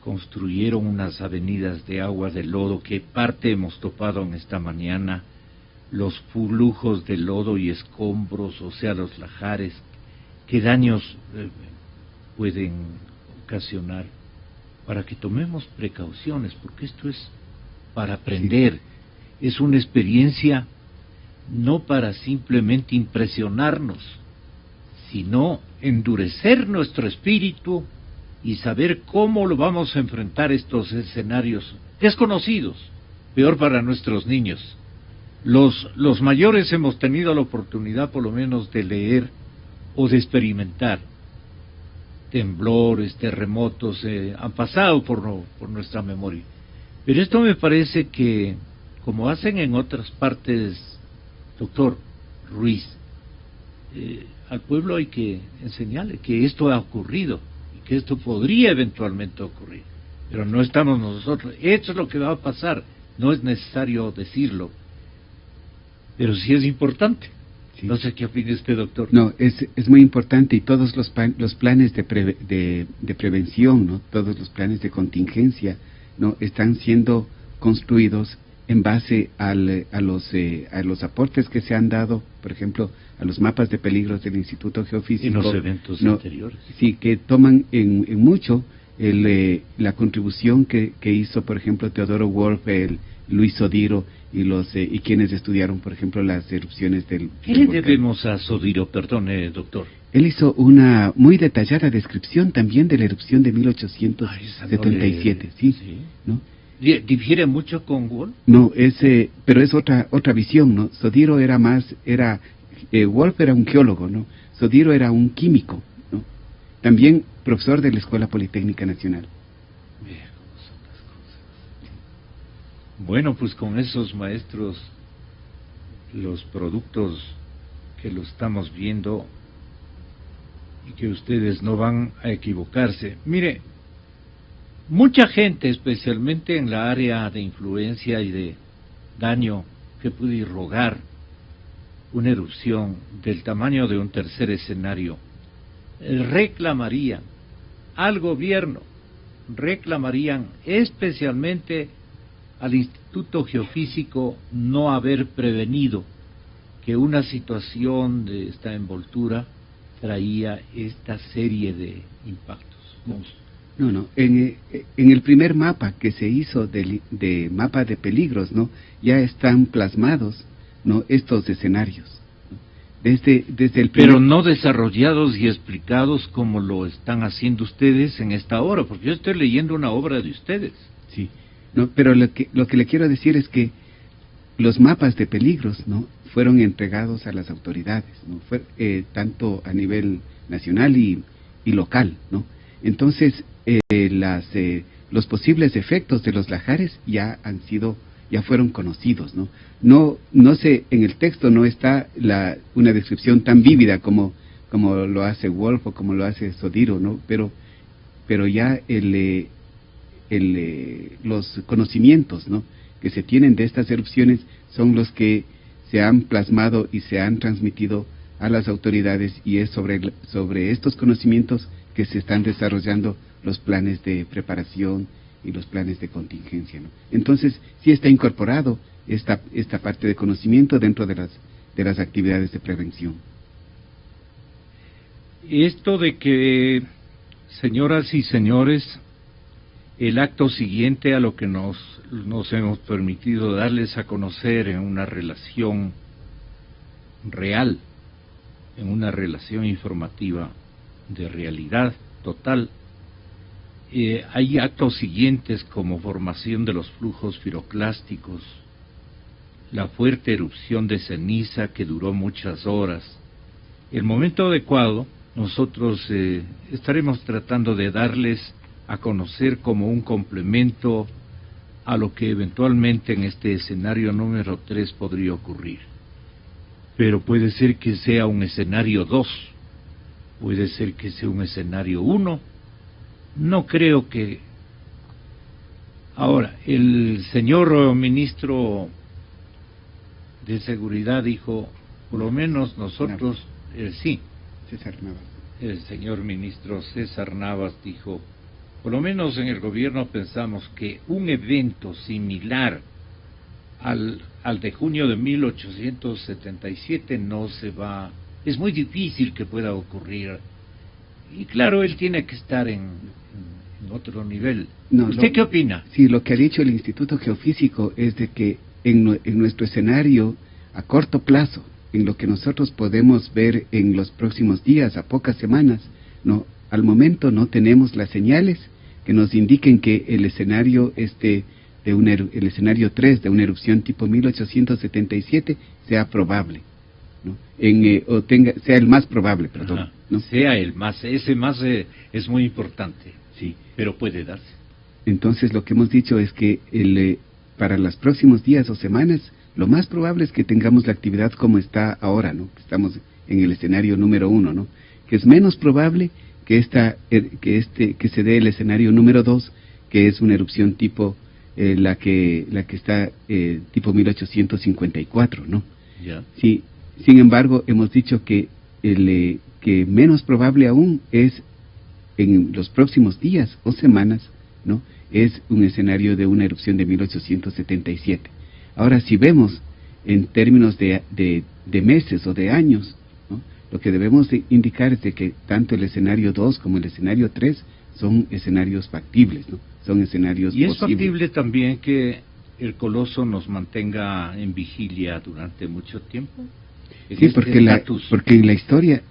construyeron unas avenidas de agua de lodo, que parte hemos topado en esta mañana, los flujos de lodo y escombros, o sea, los lajares, qué daños pueden ocasionar, para que tomemos precauciones, porque esto es para aprender, sí. Es una experiencia no para simplemente impresionarnos, sino endurecer nuestro espíritu y saber cómo lo vamos a enfrentar estos escenarios desconocidos, peor para nuestros niños. Los mayores hemos tenido la oportunidad por lo menos de leer o de experimentar temblores, terremotos, han pasado por nuestra memoria. Pero esto me parece que, como hacen en otras partes, doctor Ruiz, al pueblo hay que enseñarle que esto ha ocurrido y que esto podría eventualmente ocurrir, pero no estamos nosotros. Esto es lo que va a pasar, no es necesario decirlo, pero sí es importante. Sí. No sé qué opina usted, doctor. No, es muy importante, y todos los planes de prevención, ¿no? Todos los planes de contingencia, ¿no? Están siendo construidos en base a los aportes que se han dado, por ejemplo, a los mapas de peligros del Instituto Geofísico. En los eventos anteriores. Sí, que toman en mucho la contribución que hizo, por ejemplo, Teodoro Wolff, Luis Odiro y quienes estudiaron, por ejemplo, las erupciones del... ¿Qué le debemos a Sodiro? Perdone, doctor. Él hizo una muy detallada descripción también de la erupción de 1877, ¿sí? ¿No? ¿Difiere mucho con Wolf? No, pero es otra visión, ¿no? Sodiro Wolf era un geólogo, ¿no? Sodiro era un químico, ¿no? También profesor de la Escuela Politécnica Nacional. Bien, ¿cómo son las cosas? Bueno, pues con esos maestros, los productos que lo estamos viendo y que ustedes no van a equivocarse. Mire, mucha gente, especialmente en la área de influencia y de daño que puede irrogar una erupción del tamaño de un tercer escenario, reclamarían al gobierno, reclamarían especialmente al Instituto Geofísico no haber prevenido que una situación de esta envoltura traía esta serie de impactos. No. En el primer mapa que se hizo de mapa de peligros, ¿no? Ya están plasmados, ¿no? Estos escenarios. Desde el Pero no desarrollados y explicados como lo están haciendo ustedes en esta obra, porque yo estoy leyendo una obra de ustedes. Sí. No, pero lo que le quiero decir es que los mapas de peligros, ¿no? Fueron entregados a las autoridades, ¿no? Tanto a nivel nacional y local, ¿no? Entonces, los posibles efectos de los lahares ya fueron conocidos, ¿no? No sé, en el texto no está una descripción tan vívida como lo hace Wolf o como lo hace Sodiro, ¿no? Pero ya los conocimientos, ¿no? que se tienen de estas erupciones son los que se han plasmado y se han transmitido a las autoridades, y es sobre estos conocimientos que se están desarrollando los planes de preparación y los planes de contingencia, ¿no? Entonces, sí está incorporado esta parte de conocimiento dentro de las actividades de prevención. Esto de que, señoras y señores, el acto siguiente a lo que nos hemos permitido darles a conocer en una relación real, en una relación informativa de realidad total, hay actos siguientes como formación de los flujos piroclásticos, la fuerte erupción de ceniza que duró muchas horas. El momento adecuado, nosotros estaremos tratando de darles a conocer como un complemento a lo que eventualmente en este escenario número 3 podría ocurrir. Pero puede ser que sea un escenario 2, puede ser que sea un escenario 1, no creo que... Ahora, el señor ministro de Seguridad dijo, por lo menos nosotros, sí, César Navas. El señor ministro César Navas dijo, por lo menos en el gobierno pensamos que un evento similar al de junio de 1877 no se va, es muy difícil que pueda ocurrir. Y claro, él tiene que estar en otro nivel. ¿Usted qué opina? Sí, lo que ha dicho el Instituto Geofísico es de que en nuestro escenario a corto plazo, en lo que nosotros podemos ver en los próximos días, a pocas semanas, no, al momento no tenemos las señales que nos indiquen que el escenario el escenario 3 de una erupción tipo 1877 sea probable, ¿no? Sea el más probable, perdón, ¿no? Sea el más, ese más es muy importante, sí, pero puede darse. Entonces lo que hemos dicho es que para los próximos días o semanas, lo más probable es que tengamos la actividad como está ahora, ¿no? Estamos en el escenario número 1, ¿no? Que es menos probable que se dé el escenario número 2, que es una erupción tipo la que está tipo 1854, ¿no? Ya. Sí. Sin embargo, hemos dicho que que menos probable aún es en los próximos días o semanas, ¿no? Es un escenario de una erupción de 1877. Ahora, si vemos en términos de meses o de años, ¿no? Lo que debemos de indicar es de que tanto el escenario 2 como el escenario 3 son escenarios factibles, ¿no? Son escenarios y posibles. Es factible también que el coloso nos mantenga en vigilia durante mucho tiempo. Sí, porque en la historia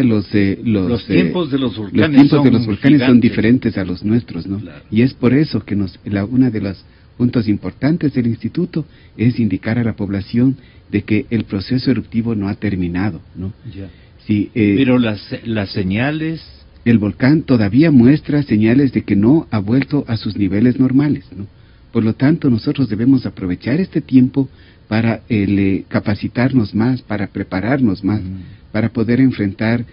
los tiempos de los volcanes gigantes. son diferentes a los nuestros, ¿no? Claro. Y es por eso que una de los puntos importantes del instituto es indicar a la población de que el proceso eruptivo no ha terminado, ¿no? Ya. Sí, pero las señales, el volcán todavía muestra señales de que no ha vuelto a sus niveles normales, ¿no? Por lo tanto, nosotros debemos aprovechar este tiempo para capacitarnos más, para prepararnos más, para poder enfrentar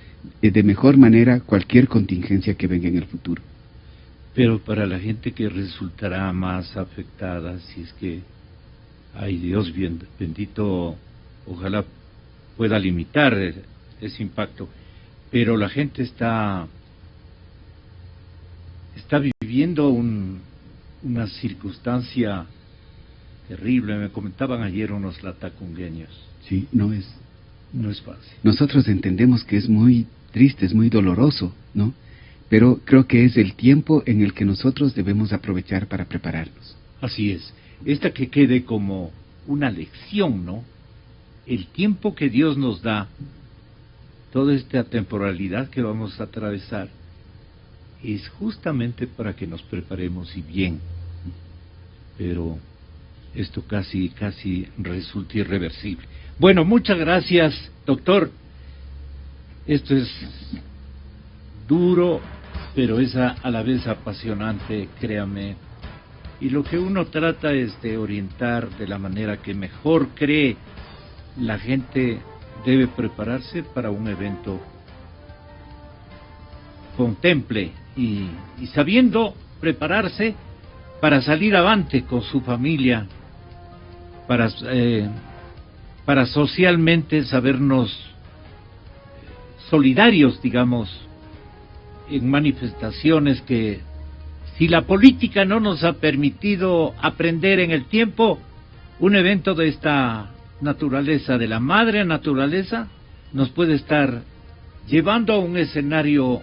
de mejor manera cualquier contingencia que venga en el futuro. Pero para la gente que resultará más afectada, si es que, ay Dios bendito, ojalá pueda limitar ese impacto, pero la gente está viviendo una circunstancia terrible. Me comentaban ayer unos latacungueños. Sí, no es fácil. Nosotros entendemos que es muy triste, es muy doloroso, ¿no? Pero creo que es el tiempo en el que nosotros debemos aprovechar para prepararnos. Así es. Esta que quede como una lección, ¿no? El tiempo que Dios nos da, toda esta temporalidad que vamos a atravesar, es justamente para que nos preparemos y bien. Pero esto casi resulta irreversible. Bueno, muchas gracias, doctor. Esto es duro, pero es a la vez apasionante, créame. Y lo que uno trata es de orientar de la manera que mejor cree. La gente debe prepararse para un evento. Contemple y sabiendo prepararse para salir avante con su familia, para socialmente sabernos solidarios, digamos, en manifestaciones que, si la política no nos ha permitido aprender en el tiempo, un evento de esta naturaleza, de la madre naturaleza, nos puede estar llevando a un escenario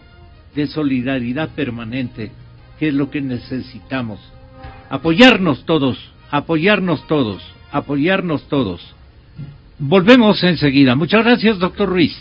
de solidaridad permanente, que es lo que necesitamos. Apoyarnos todos. Volvemos enseguida. Muchas gracias, doctor Ruiz.